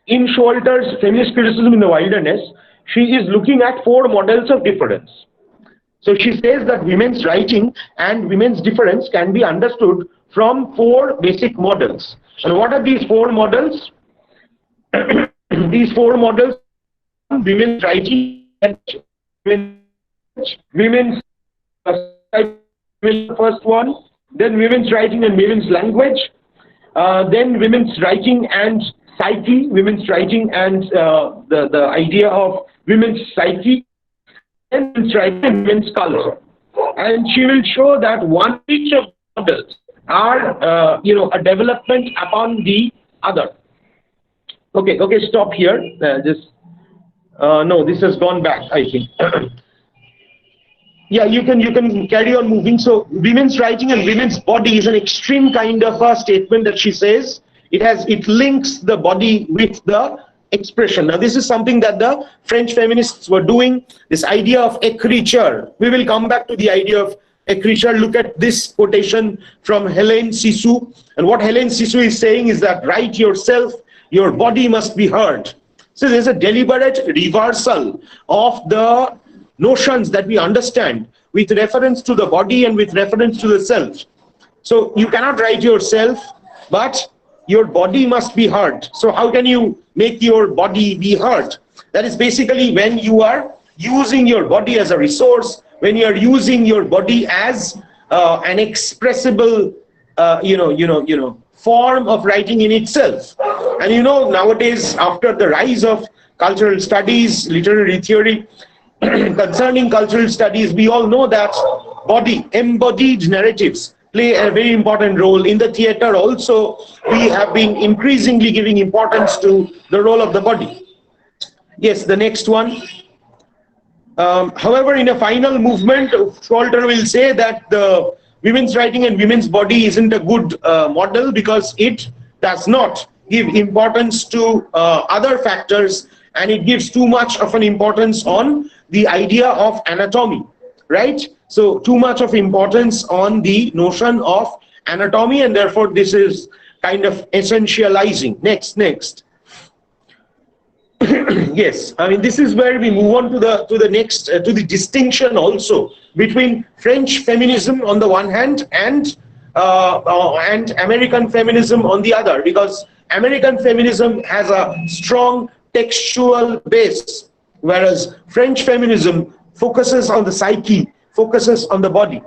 in Showalter's feminist criticism in the wilderness, she is looking at 4 models of difference. So she says that women's writing and women's difference can be understood from 4 basic models. And what are these 4 models? These 4 models: women's writing and women's first one, then women's writing and women's language, then women's writing and psyche, women's writing and the idea of women's psyche, and women's writing and women's culture. And she will show that each of the models are a development upon the other. Okay, stop here. No, this has gone back, I think. You can carry on moving. So women's writing and women's body is an extreme kind of a statement that she says. It links the body with the expression. Now this is something that the French feminists were doing, this idea of écriture. We will come back to the idea of écriture. Look at this quotation from Hélène Cixous, and what Hélène Cixous is saying is that write yourself, your body must be heard. So there's a deliberate reversal of the notions that we understand with reference to the body and with reference to the self. So you cannot write yourself, but your body must be heard. So how can you make your body be heard? That is basically when you are using your body as a resource, when you are using your body as an expressible form of writing in itself. And nowadays, after the rise of cultural studies, literary theory, concerning cultural studies, we all know that embodied narratives play a very important role. In the theater also, we have been increasingly giving importance to the role of the body. Yes, the next one. However, in a final movement, Showalter will say that the women's writing and women's body isn't a good model because it does not give importance to other factors, and it gives too much of an importance on the idea of anatomy, right? So too much of importance on the notion of anatomy, and therefore this is kind of essentializing. Next. Yes, I mean, this is where we move on to the next to the distinction also between French feminism on the one hand and American feminism on the other, because American feminism has a strong textual base, whereas French feminism focuses on the psyche, focuses on the body.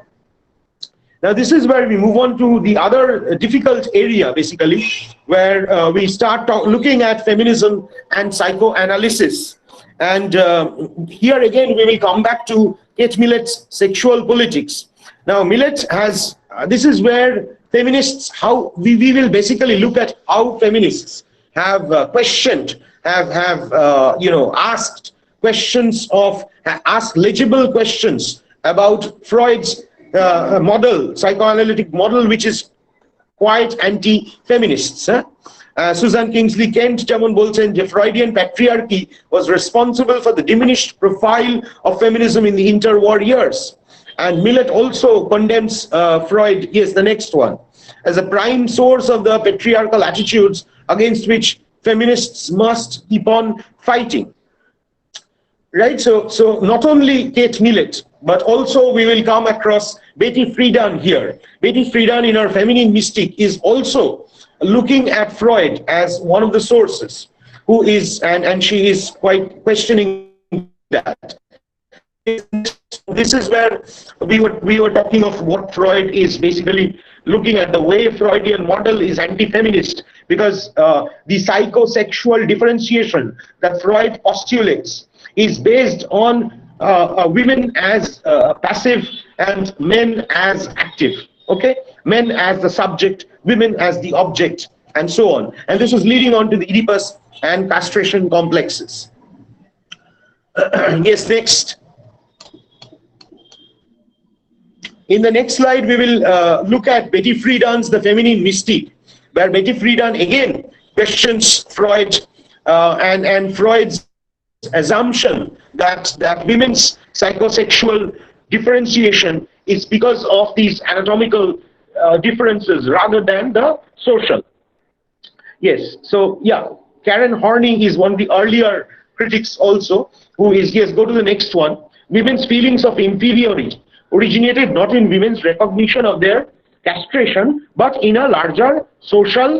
Now, this is where we move on to the other difficult area, basically, where we start looking at feminism and psychoanalysis. And here again, we will come back to Kate Millett's sexual politics. Now, Millett has, this is where feminists, how we will basically look at how feminists have questioned, have asked questions of, asked legible questions about Freud's model, psychoanalytic model, which is quite anti-feminists. Susan Kingsley Kent যেমন বলছেন যে Freudian patriarchy was responsible for the diminished profile of feminism in the interwar years. And Millett also condemns Freud, yes, the next one, as a prime source of the patriarchal attitudes against which feminists must keep on fighting. Right, so not only Kate Millett, but also we will come across Betty Friedan here. Betty Friedan in her Feminine Mystique is also looking at Freud as one of the sources, who is, and she is quite questioning that. This is where we were talking of what Freud is basically looking at. The way Freudian model is anti-feminist, because the psychosexual differentiation that Freud postulates is based on women as passive and men as active. Okay, men as the subject, women as the object, and so on. And this is leading on to the Oedipus and castration complexes. Yes, next. In the next slide, we will look at Betty Friedan's The Feminine Mystique, where Betty Friedan again questions Freud and Freud's assumption that women's psychosexual differentiation is because of these anatomical differences rather than the social. Yes, so yeah, Karen Horney is one of the earlier critics also, who is, yes, go to the next one. Women's feelings of inferiority originated not in women's recognition of their castration, but in a larger social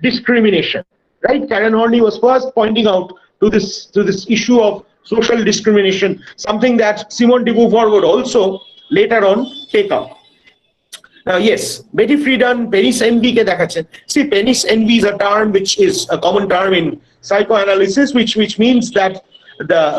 discrimination. Right, Karen Horney was first pointing out to this issue of social discrimination, something that Simone de Beauvoir would also later on take up. Now, yes, Betty Friedan penis envy ke dekhachhen. See, penis envy is a term which is a common term in psychoanalysis, which means that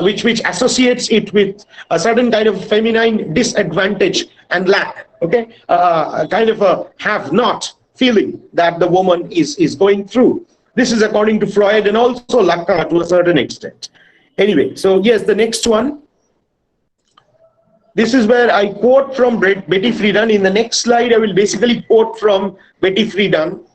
which associates it with a certain kind of feminine disadvantage and lack. Okay, a kind of a have-not feeling that the woman is going through. This is according to Freud and also Lacan to a certain extent. Anyway, so yes, the next one. This is where I quote from Betty Friedan. In the next slide, I will basically quote from Betty Friedan.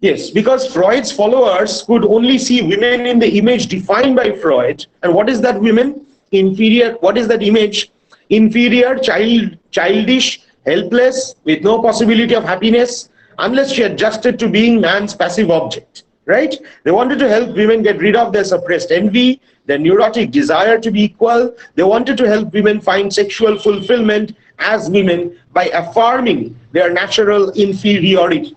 Yes, because Freud's followers could only see women in the image defined by Freud. And what is that women? Inferior. What is that image? Inferior, childish, helpless, with no possibility of happiness, unless she adjusted to being man's passive object, right? They wanted to help women get rid of their suppressed envy, their neurotic desire to be equal. They wanted to help women find sexual fulfillment as women by affirming their natural inferiority.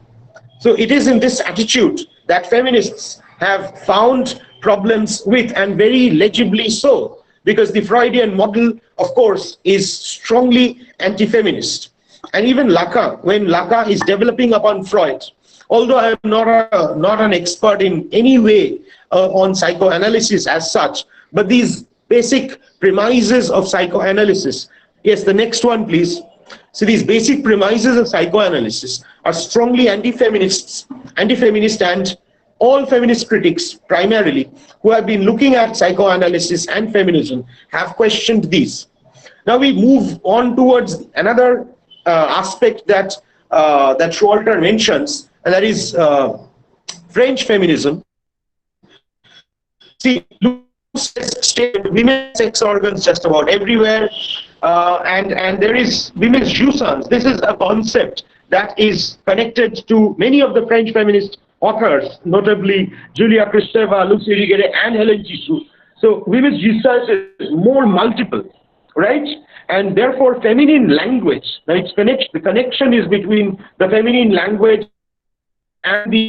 So it is in this attitude that feminists have found problems with, and very legibly so, because the Freudian model, of course, is strongly anti-feminist. And even Lacan, when Lacan is developing upon Freud, although I am not an expert in any way on psychoanalysis as such, but these basic premises of psychoanalysis. Yes, the next one, please. So these basic premises of psychoanalysis are strongly anti-feminist, and all feminist critics primarily who have been looking at psychoanalysis and feminism have questioned these. Now we move on towards another aspect that Showalter mentions, and that is French feminism. See, women's sex organs just about everywhere. and there is women's jouissance. This is a concept that is connected to many of the French feminist authors, notably Julia Kristeva, Lucy Irigaray, and Hélène Cixous. So women's jouissance is more multiple, right? And therefore, feminine language. Now, the connection is between the feminine language and the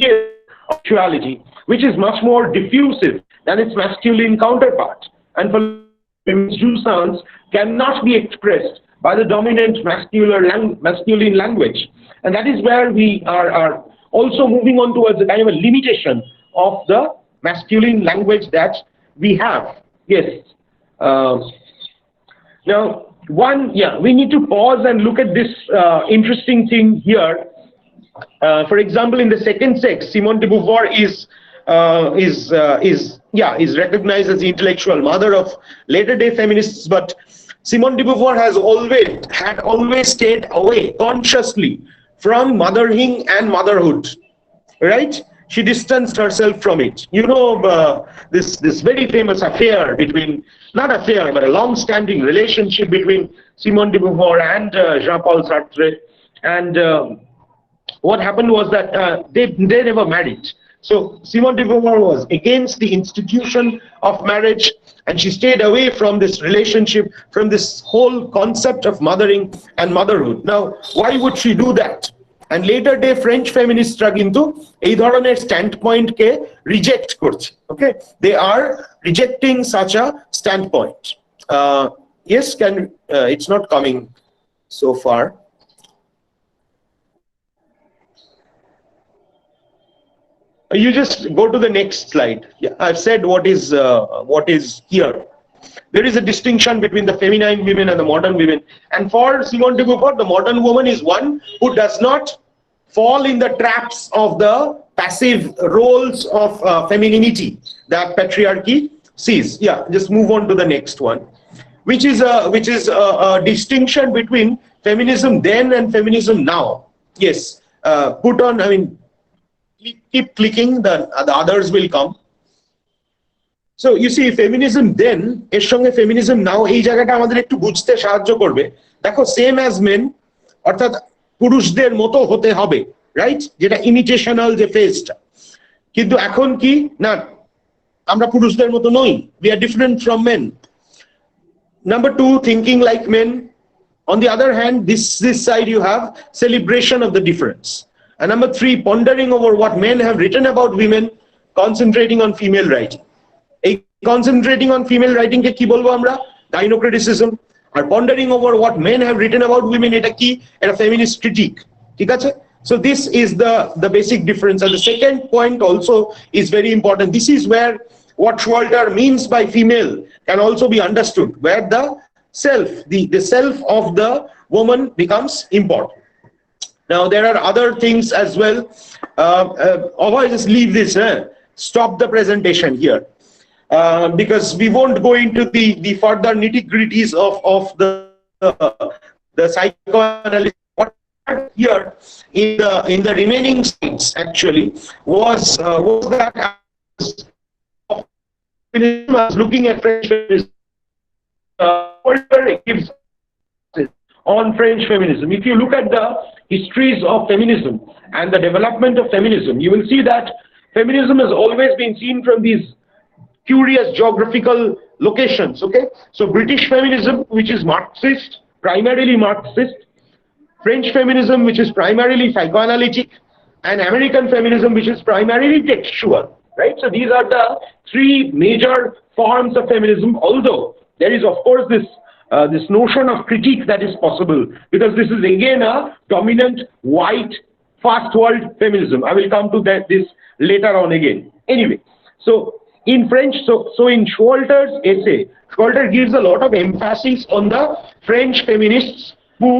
sexuality, which is much more diffusive than its masculine counterpart. And for women's jouissance cannot be expressed by the dominant masculine language. And that is where we are also moving on towards a kind of a limitation of the masculine language that we have. Yes. Now, we need to pause and look at this interesting thing here. For example, in the second sex, Simone de Beauvoir is recognized as the intellectual mother of later-day feminists, but Simone de Beauvoir had always stayed away consciously from mothering and motherhood, right? She distanced herself from it. You know, this very famous affair between, not affair, but a long-standing relationship between Simone de Beauvoir and Jean-Paul Sartre. And what happened was that they never married. So Simone de Beauvoir was against the institution of marriage, and she stayed away from this relationship, from this whole concept of mothering and motherhood. Now, why would she do that? And later day French feminists কিন্তু এই ধরনের standpoint কে reject করছে. Okay, they are rejecting such a standpoint. Yes, it's not coming so far. You just go to the next slide. Yeah, I've said what is here. There is a distinction between the feminine women and the modern women. And for Simone de Beauvoir, the modern woman is one who does not fall in the traps of the passive roles of femininity that patriarchy sees. Yeah, just move on to the next one, which is a distinction between feminism then and feminism now. Yes, put on. I mean, keep clicking. The others will come. So you see, feminism then এর সঙ্গে feminism now এই জায়গাটা আমাদের একটু বুঝতে সাহায্য করবে। দেখো, same as men, অর্থাৎ পুরুষদের মতো হতে হবে, রাইট? যেটা ইমিটেশনাল যে ফেজটা। কিন্তু এখন কি না, আমরা পুরুষদের মতো নই। We are different from men. Number two, thinking like men. On the other hand, this side you have celebration of the difference. And number three, pondering over what men have written about women, concentrating on female writing. A concentrating on female writing ke ki bolbo amra? Gynocriticism. Or pondering over what men have written about women, eta ki? Eta feminist critique. ঠিক আছে? So this is the basic difference. And the second point also is very important. This is where what Showalter means by female can also be understood, where the self, the self of the woman becomes important. Now, there are other things as well. I'll just leave this, stop the presentation here. Because we won't go into the further nitty-gritties of the psychoanalysis. What here in the remaining slides actually was that I was looking at French feminism. Gives on French feminism. If you look at the histories of feminism and the development of feminism, you will see that feminism has always been seen from these curious geographical locations. Okay, so British feminism, which is Marxist, primarily Marxist, French feminism, which is primarily psychoanalytic, and American feminism, which is primarily textual, right? So these are the three major forms of feminism, although there is of course this notion of critique that is possible, because this is again a dominant white first world feminism. I will come to this later on again. Anyway, so in French, so in Showalter's essay, Showalter gives a lot of emphasis on the French feminists who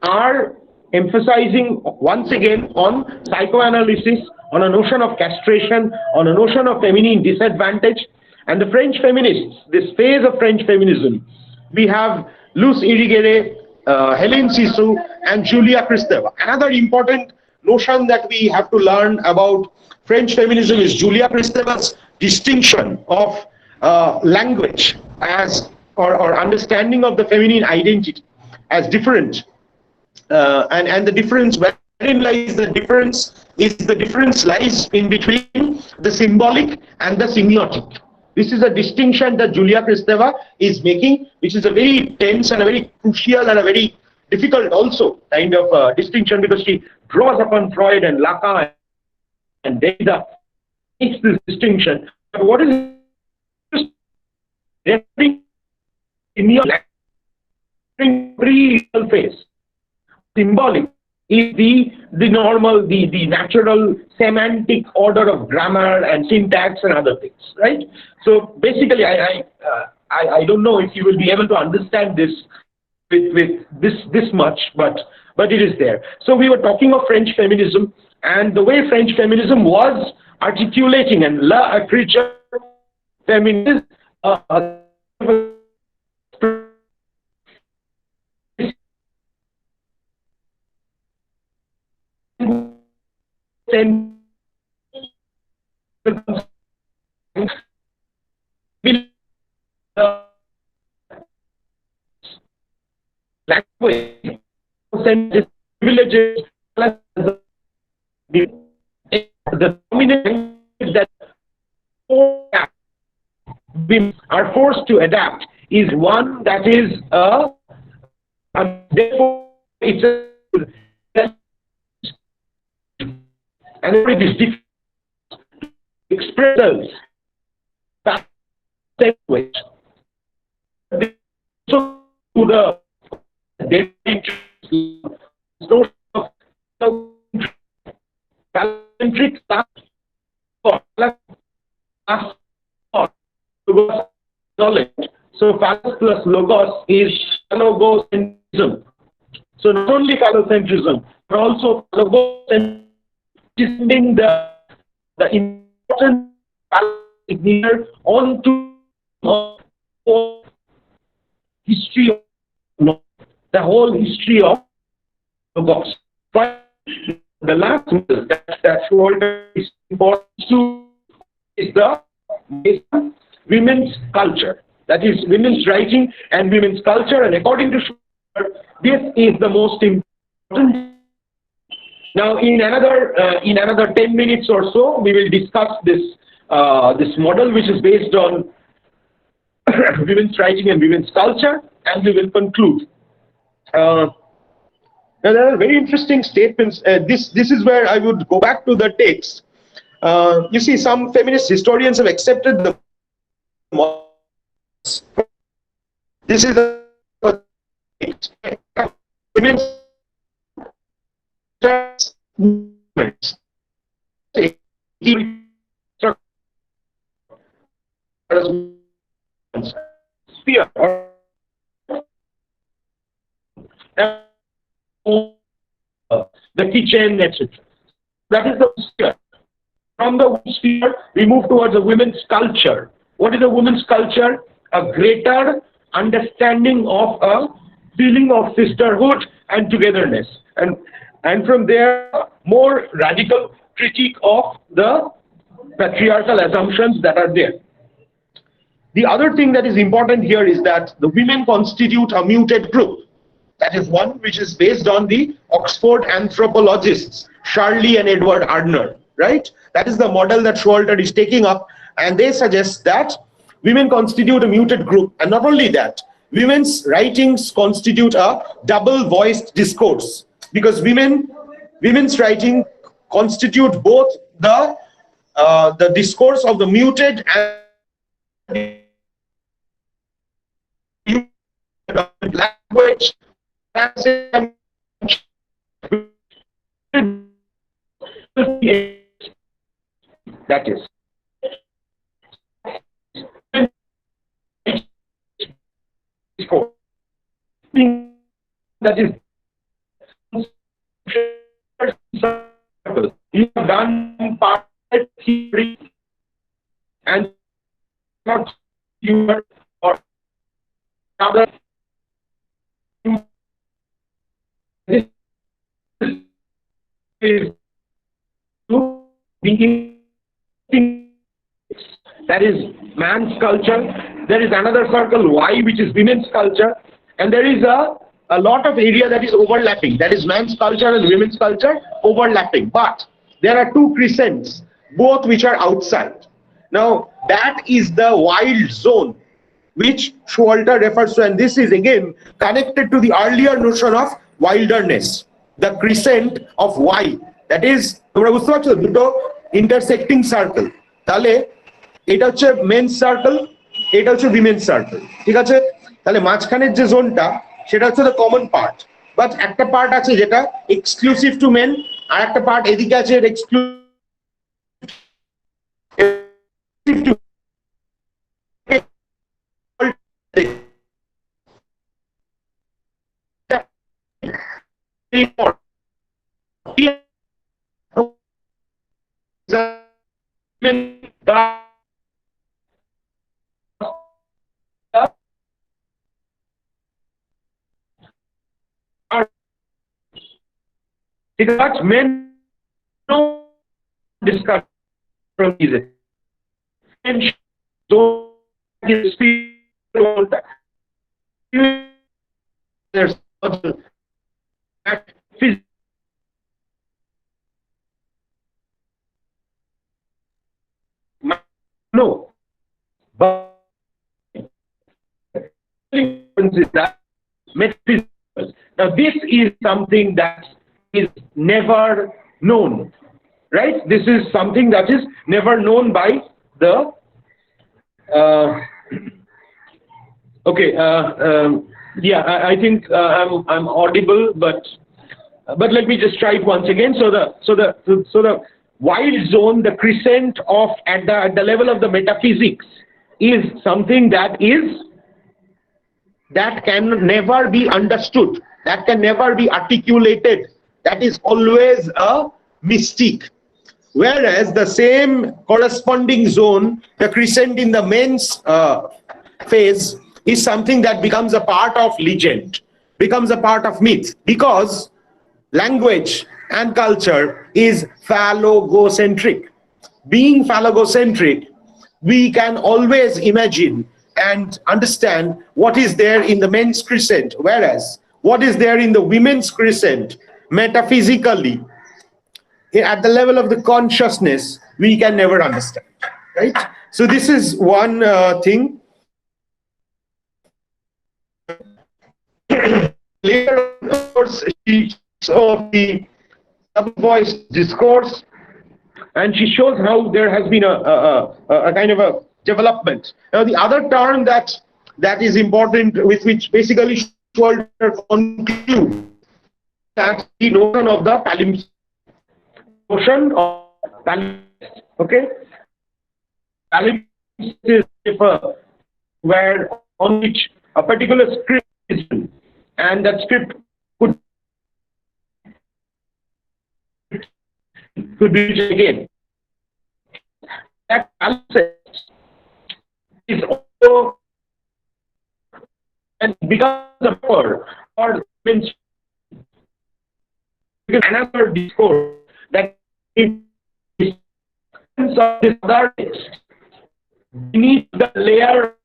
are emphasizing once again on psychoanalysis, on a notion of castration, on a notion of feminine disadvantage. And the French feminists, this phase of French feminism, we have Lucy Irigaray, Hélène Cixous, and Julia Kristeva. Another important notion that we have to learn about French feminism is Julia Kristeva's distinction of language as or understanding of the feminine identity as different, and the difference, wherein lies the difference, is the difference lies in between the symbolic and the semiotic. This is a distinction that Julia Kristeva is making, which is a very tense and a very crucial and a very difficult also kind of distinction, because she draws upon Freud and Lacan and Derrida, makes this distinction. But what is pre-real phase? Symbolic is the normal, the natural semantic order of grammar and syntax and other things, right? So basically, I don't know if you will be able to understand this with this much, but it is there. So we were talking of French feminism and the way French feminism was articulating, and la écriture féministe language privileges the dominant language that we are forced to adapt is one that is therefore it's and it is difficult to express that language. So to the centric knowledge. So phallus plus logos is phallogocentrism. So not only phallocentrism, but also phallogocentrism, the important here onto the history of the whole history of logos. But the last that Schroeder is important to is the women's culture. That is women's writing and women's culture, and according to Schroeder, this is the most important. Now, in another 10 minutes or so, we will discuss this model, which is based on women's writing and women's culture, and we will conclude. Now, there are very interesting statements. This is where I would go back to the text. You see, some feminist historians have accepted the model. This is the women's movements. Sphere or the kitchen, etc. That is the sphere. From the sphere, we move towards a women's culture. What is a women's culture? A greater understanding of a feeling of sisterhood and togetherness. And from there, more radical critique of the patriarchal assumptions that are there. The other thing that is important here is that the women constitute a muted group. That is one which is based on the Oxford anthropologists, Shirley and Edward Ardner, right? That is the model that Showalter is taking up, and they suggest that women constitute a muted group. And not only that, women's writings constitute a double-voiced discourse, because women's writing constitute both the discourse of the muted and language. That is that is you have done part theory and not humor or other. This is that is man's culture There is another circle Y, which is women's culture, and there is a lot of area that is overlapping. That is man's culture and women's culture overlapping. But there are two crescents, both which are outside. Now that is the wild zone which Showalter refers to, and this is again connected to the earlier notion of wilderness, the crescent of Y. That is, তোমরা বুঝতে পারছো দুটো intersecting circle, তাহলে এটা হচ্ছে men's circle, এটা হচ্ছে women's circle, ঠিক আছে? তাহলে মাঝখানের যে জোনটা সেটা হচ্ছে দ্য কমন পার্ট, বাট একটা পার্ট আছে যেটা এক্সক্লুসিভ টু মেন, আর একটা পার্ট এদিকে আছে exclusive to because men don't discuss from these men don't speak there's that no, but is that metaphysical. Now this is something that is never known, right? This is something that is never known by the okay, yeah, I think I'm audible, but let me just try it once again. So the wild zone, the crescent of at the level of the metaphysics, is something that can never be understood, that can never be articulated, that is always a mystique. Whereas the same corresponding zone, the crescent in the men's phase, is something that becomes a part of legend, becomes a part of myth, because language and culture is phallogocentric. Being phallogocentric, we can always imagine and understand what is there in the men's crescent, whereas what is there in the women's crescent, metaphysically, at the level of the consciousness, we can never understand, right? So this is one thing. Later, of course, she saw the voice discourse, and she shows how there has been a kind of a development. Now, the other term that is important, with which basically Showalter concludes, that the notion of the palimpsest. Notion of palimpsest, okay? Palimpsest is where on which a particular script is written, and that script could be written again. That palimpsest is also and becomes a word or means another discourse that in of this other text beneath the layer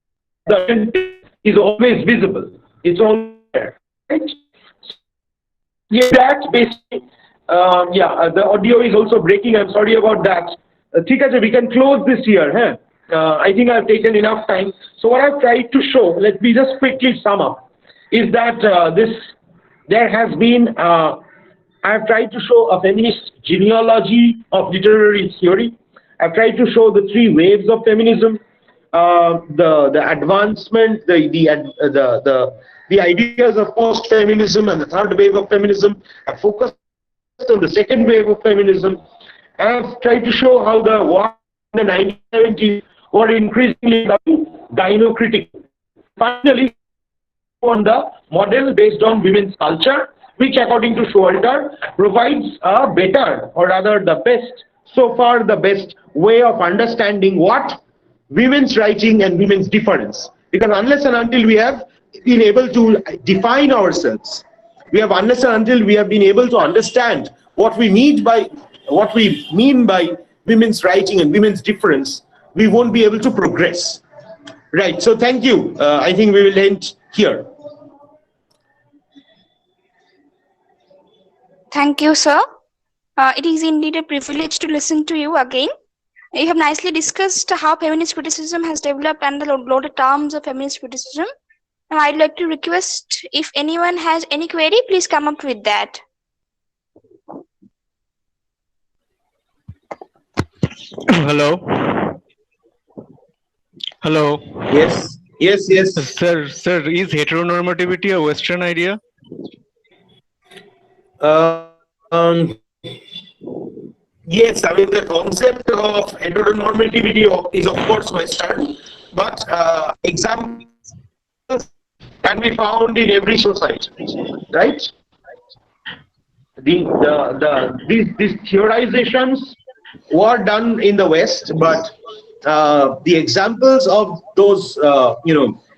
the is always visible, it's always there, right? Yeah, that's basically the audio is also breaking, I'm sorry about that. We can close this here, huh? I think I've taken enough time. So what I've tried to show, let me just quickly sum up, is that there has been I've tried to show a feminist genealogy of literary theory. I've tried to show the three waves of feminism, the advancement, the ideas of post-feminism, and the third wave of feminism. I've focused on the second wave of feminism, and I've tried to show how the war in the 1970s were increasingly gynocritic. Finally, on the model based on women's culture, which according to Showalter provides a better, or rather the best, so far the best way of understanding what women's writing and women's difference. Because unless and until we have been able to define ourselves, unless and until we have been able to understand what we mean by women's writing and women's difference, we won't be able to progress. Right. So thank you. I think we will end here. Thank you, sir. It is indeed a privilege to listen to you again. You have nicely discussed how feminist criticism has developed and the loaded terms of feminist criticism. Now, I'd like to request if anyone has any query, please come up with that. Hello. Hello. Yes. Yes. Yes. Sir, is heteronormativity a Western idea? Um, yes, I mean the concept of heteronormativity is of course Western, but examples can be found in every society, right? These theorizations were done in the West, but the examples of those,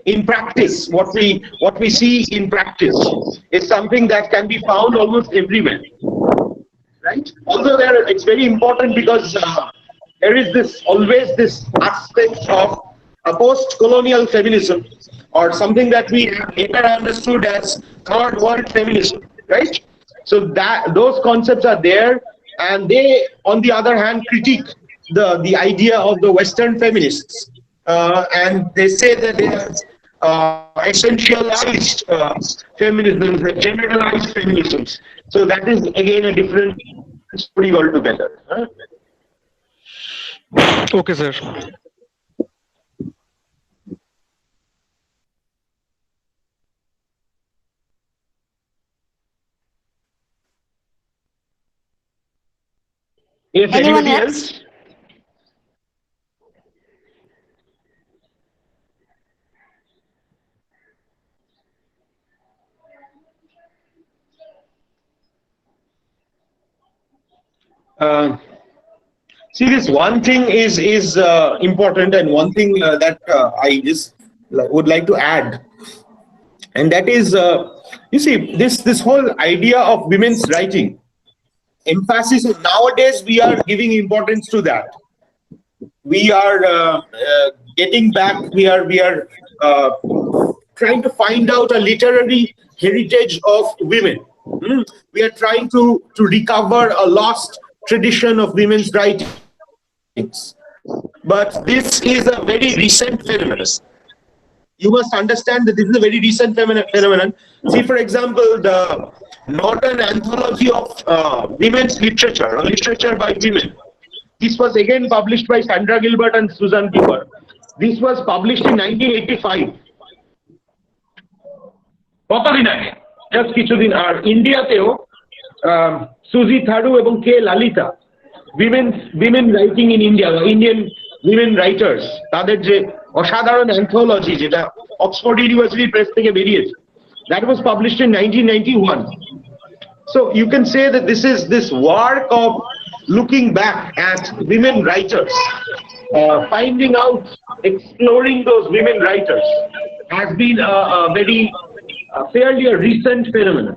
in practice, what we see in practice is something that can be found almost everywhere, right? Although it's very important because there is always this aspect of a post-colonial feminism, or something that we have later understood as third world feminism, right? So that those concepts are there, and they, on the other hand, critique the idea of the Western feminists, and they say that they are essentialized feminisms, generalized feminisms. So that is again a different story altogether. Okay, sir. Yes, Anyone anybody else? else? Uh, See, this one thing is important, and one thing that I just would like to add, and that is, you see, this whole idea of women's writing, emphasis nowadays we are giving importance to that. We are getting back. We are trying to find out a literary heritage of women. We are trying to recover a lost tradition of women's writings. But this is a very recent phenomenon. You must understand that this is a very recent phenomenon. See, for example, the Northern Anthology of Women's Literature, or literature by women. This was again published by Sandra Gilbert and Susan Gour. This was published in 1985. কতদিন আগে just কিছুদিন আর ইন্ডিয়াতেও সুজি থারু এবং কে লালিতা women writing in India, Indian women writers, তাদের যে অসাধারণ anthology যেটা Oxford university press থেকে বেরিয়েছে, that was published in 1991. So you can say that this work of looking back at women writers, finding out, exploring those women writers, has been a very fairly a recent phenomenon.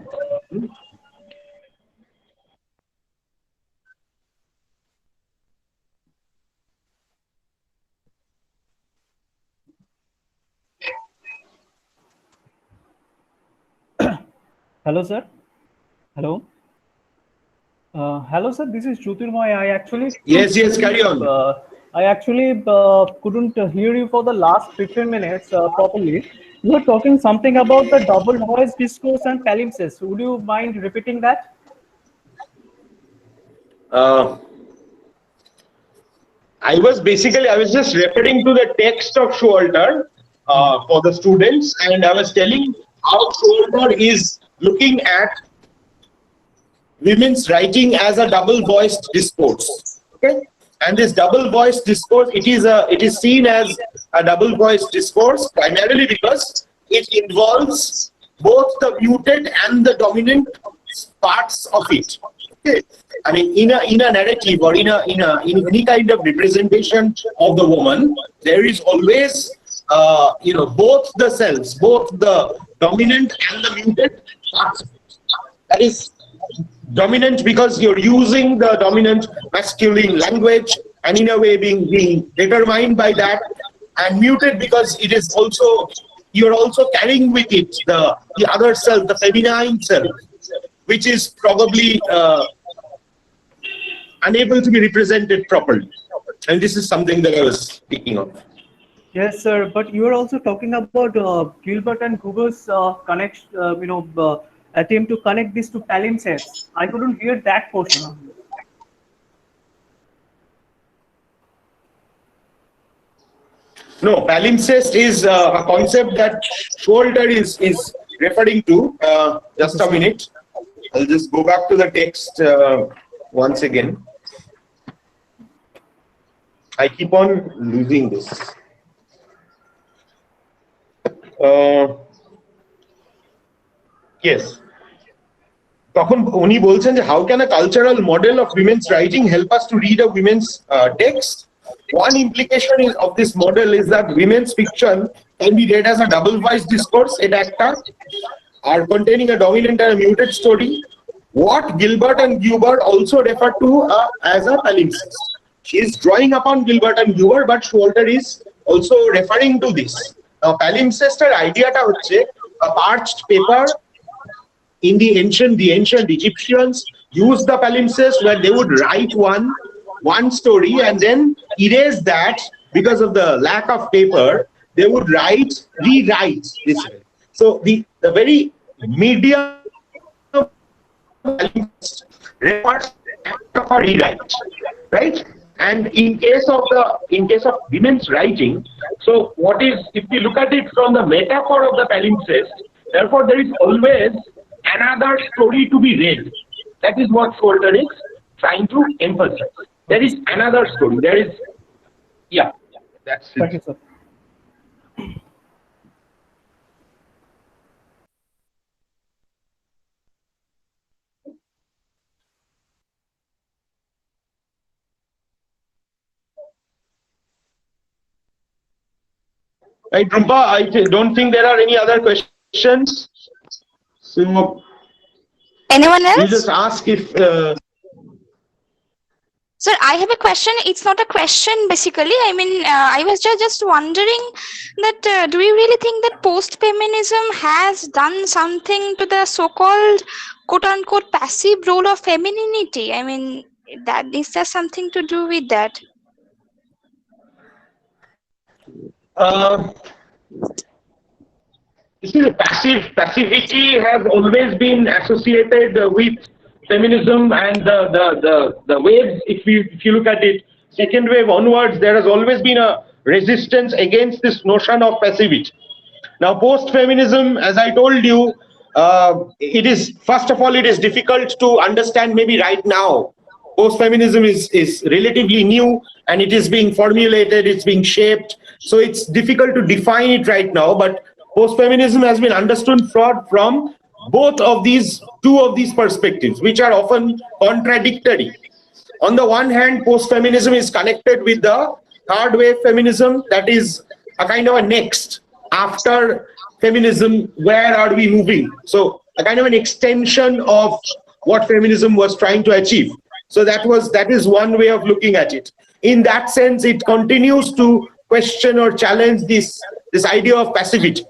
Hello, sir. Hello. Hello, sir. This is Jyotirmoy. I actually Yes, carry on. I actually couldn't hear you for the last 15 minutes properly. You were talking something about the double voice discourse and palimpsest. Would you mind repeating that? I was just referring to the text of Showalter for the students, and I was telling how Showalter is looking at women's writing as a double-voiced discourse. Okay, and this double-voiced discourse, it is seen as a double-voiced discourse primarily because it involves both the muted and the dominant parts of it. Okay, I mean, in a narrative, or in any kind of representation of the woman, there is always both the selves, both the dominant and the muted parts. That is dominant because you're using the dominant masculine language, and in a way being determined by that, and muted because it is also, you're also carrying with it the other self, the feminine self, which is probably unable to be represented properly. And this is something that I was speaking of. Yes, sir. But you are also talking about Gilbert and Gour's attempt to connect this to palimpsests. I couldn't hear that portion. No, palimpsest is a concept that Showalter is referring to. Just a minute. I'll just go back to the text once again. I keep on losing this. Yes. তখন উনি বলছেন যে how can a cultural model of women's writing help us to read a women's text? One implication of this model is that women's fiction can be read as a double voice discourse, are containing a dominant and a muted story. What Gilbert and Gour also refer to as a palimpsest. She is drawing upon Gilbert and Gour, but Showalter is also referring to this. Now, palimpsest idea ta hocche a parched paper. In the ancient Egyptians used the palimpsest where they would write one story and then erase that because of the lack of paper. They would rewrite this way. So the very medium palimpsest refers to the act of a rewrite, right? And in case of women's writing, so what is, if we look at it from the metaphor of the palimpsest, therefore there is always another story to be read. That is what Showalter is trying to emphasize. There is another story. There is, yeah, that's it. Thank you, sir. Right, Rumpa, I don't think there are any other questions. So Anyone else? we'll just ask if Sir, I have a question. It's not a question basically. I mean, I was just wondering that do you really think that post-feminism has done something to the so-called quote-unquote passive role of femininity? I mean, that is there something to do with that? you see, the passivity has always been associated with feminism and the waves. If you look at it, second wave onwards, there has always been a resistance against this notion of passivity. Now, post-feminism, as I told you, it is, first of all, it is difficult to understand maybe right now. Post-feminism is relatively new and it is being formulated, it's being shaped. So it's difficult to define it right now, but post-feminism has been understood from two of these perspectives, which are often contradictory. On the one hand, post-feminism is connected with the third wave feminism, that is a kind of a next. After feminism, where are we moving? So a kind of an extension of what feminism was trying to achieve. So that is one way of looking at it. In that sense, it continues to question or challenge this idea of passivity.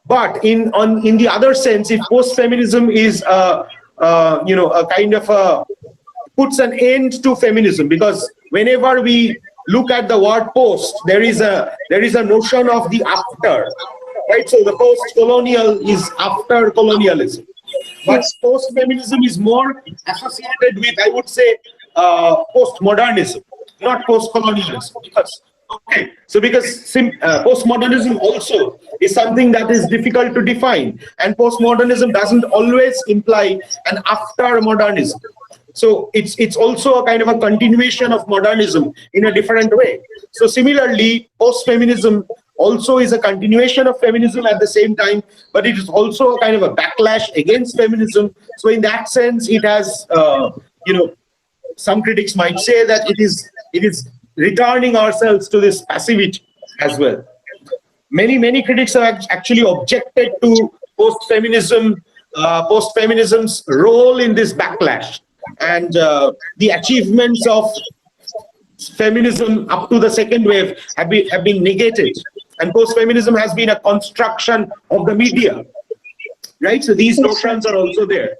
But in the other sense, if post-feminism is a kind of puts an end to feminism, because whenever we look at the word post, there is a notion of the after, right? So the post-colonial is after colonialism, but post-feminism is more associated with, I would say, post-modernism, not post-colonialism. Because postmodernism also is something that is difficult to define, and postmodernism doesn't always imply an after modernism. So it's also a kind of a continuation of modernism in a different way. So similarly, post-feminism also is a continuation of feminism at the same time, but it is also a kind of a backlash against feminism. So in that sense, it has, some critics might say that it is returning ourselves to this passivity as well. Many critics have actually objected to post-feminism's role in this backlash and the achievements of feminism up to the second wave have been negated, and post-feminism has been a construction of the media, right? So these Yes, sir. notions are also there.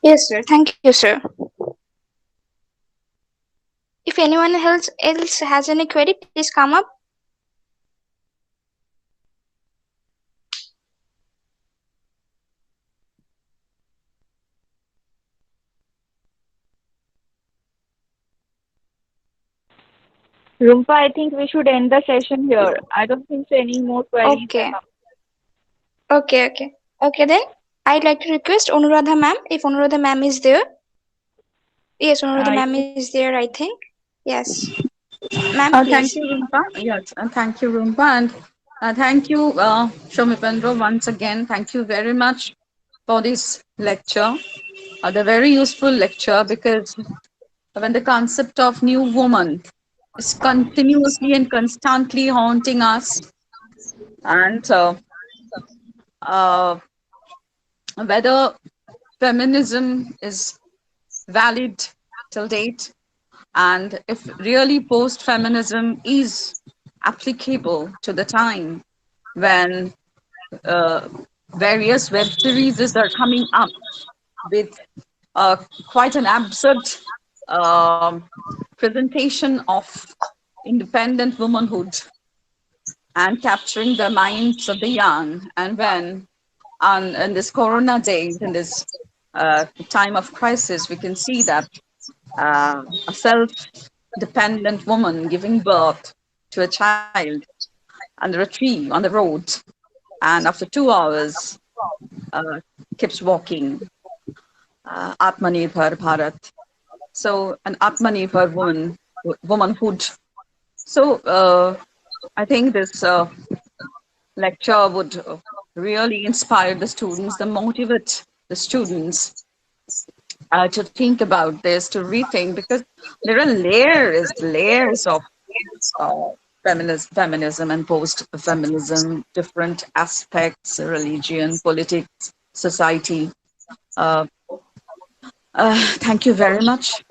Yes, sir. Thank you, sir. If anyone else has any query, please come up. Rumpa, I think we should end the session here. I don't think so any more queries Okay. are coming. Okay then. I'd like to request Anuradha ma'am, if Anuradha ma'am is there. Yes, Anuradha ma'am Yes. is there, I think. Yes. Ma'am, please. Thank you, Rumpa. Yes, thank you, Rumpa. And thank you, Shomipendra, once again. Thank you very much for this lecture, the very useful lecture, because when the concept of new woman is continuously and constantly haunting us, and uh, whether feminism is valid till date, and if really post feminism is applicable to the time when uh, various web series are coming up with quite an absurd um presentation of independent womanhood and capturing the minds of the young. And when on in this corona days, in this time of crisis, we can see that a self-dependent woman giving birth to a child under a tree on the road, and after 2 hours uh, keeps walking. Atmanirbhar Bharat. So an Atmanirbhar womanhood. So I think this lecture would really inspire the students, the motivate the students to think about this, to rethink, because there are layers of uh, feminism and post-feminism, different aspects, religion, politics, society. Uh, thank you very much,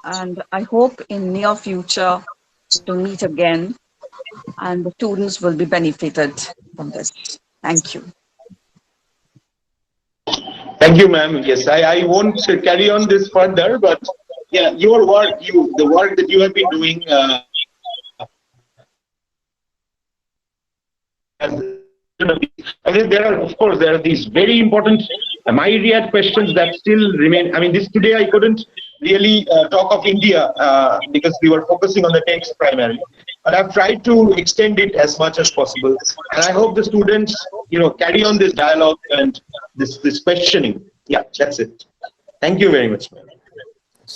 and I hope in near future to meet again, and the students will be benefited from this. Thank you. Thank you, ma'am. Yes, I won't carry on this further, but yeah, your work, the work that you have been doing, I think there are, of course, there are these very important myriad questions that still remain. I mean, this today I couldn't really talk of India because we were focusing on the text primarily, but I've tried to extend it as much as possible, and I hope the students, carry on this dialogue and this questioning. Yeah, that's it. Thank you very much, ma'am.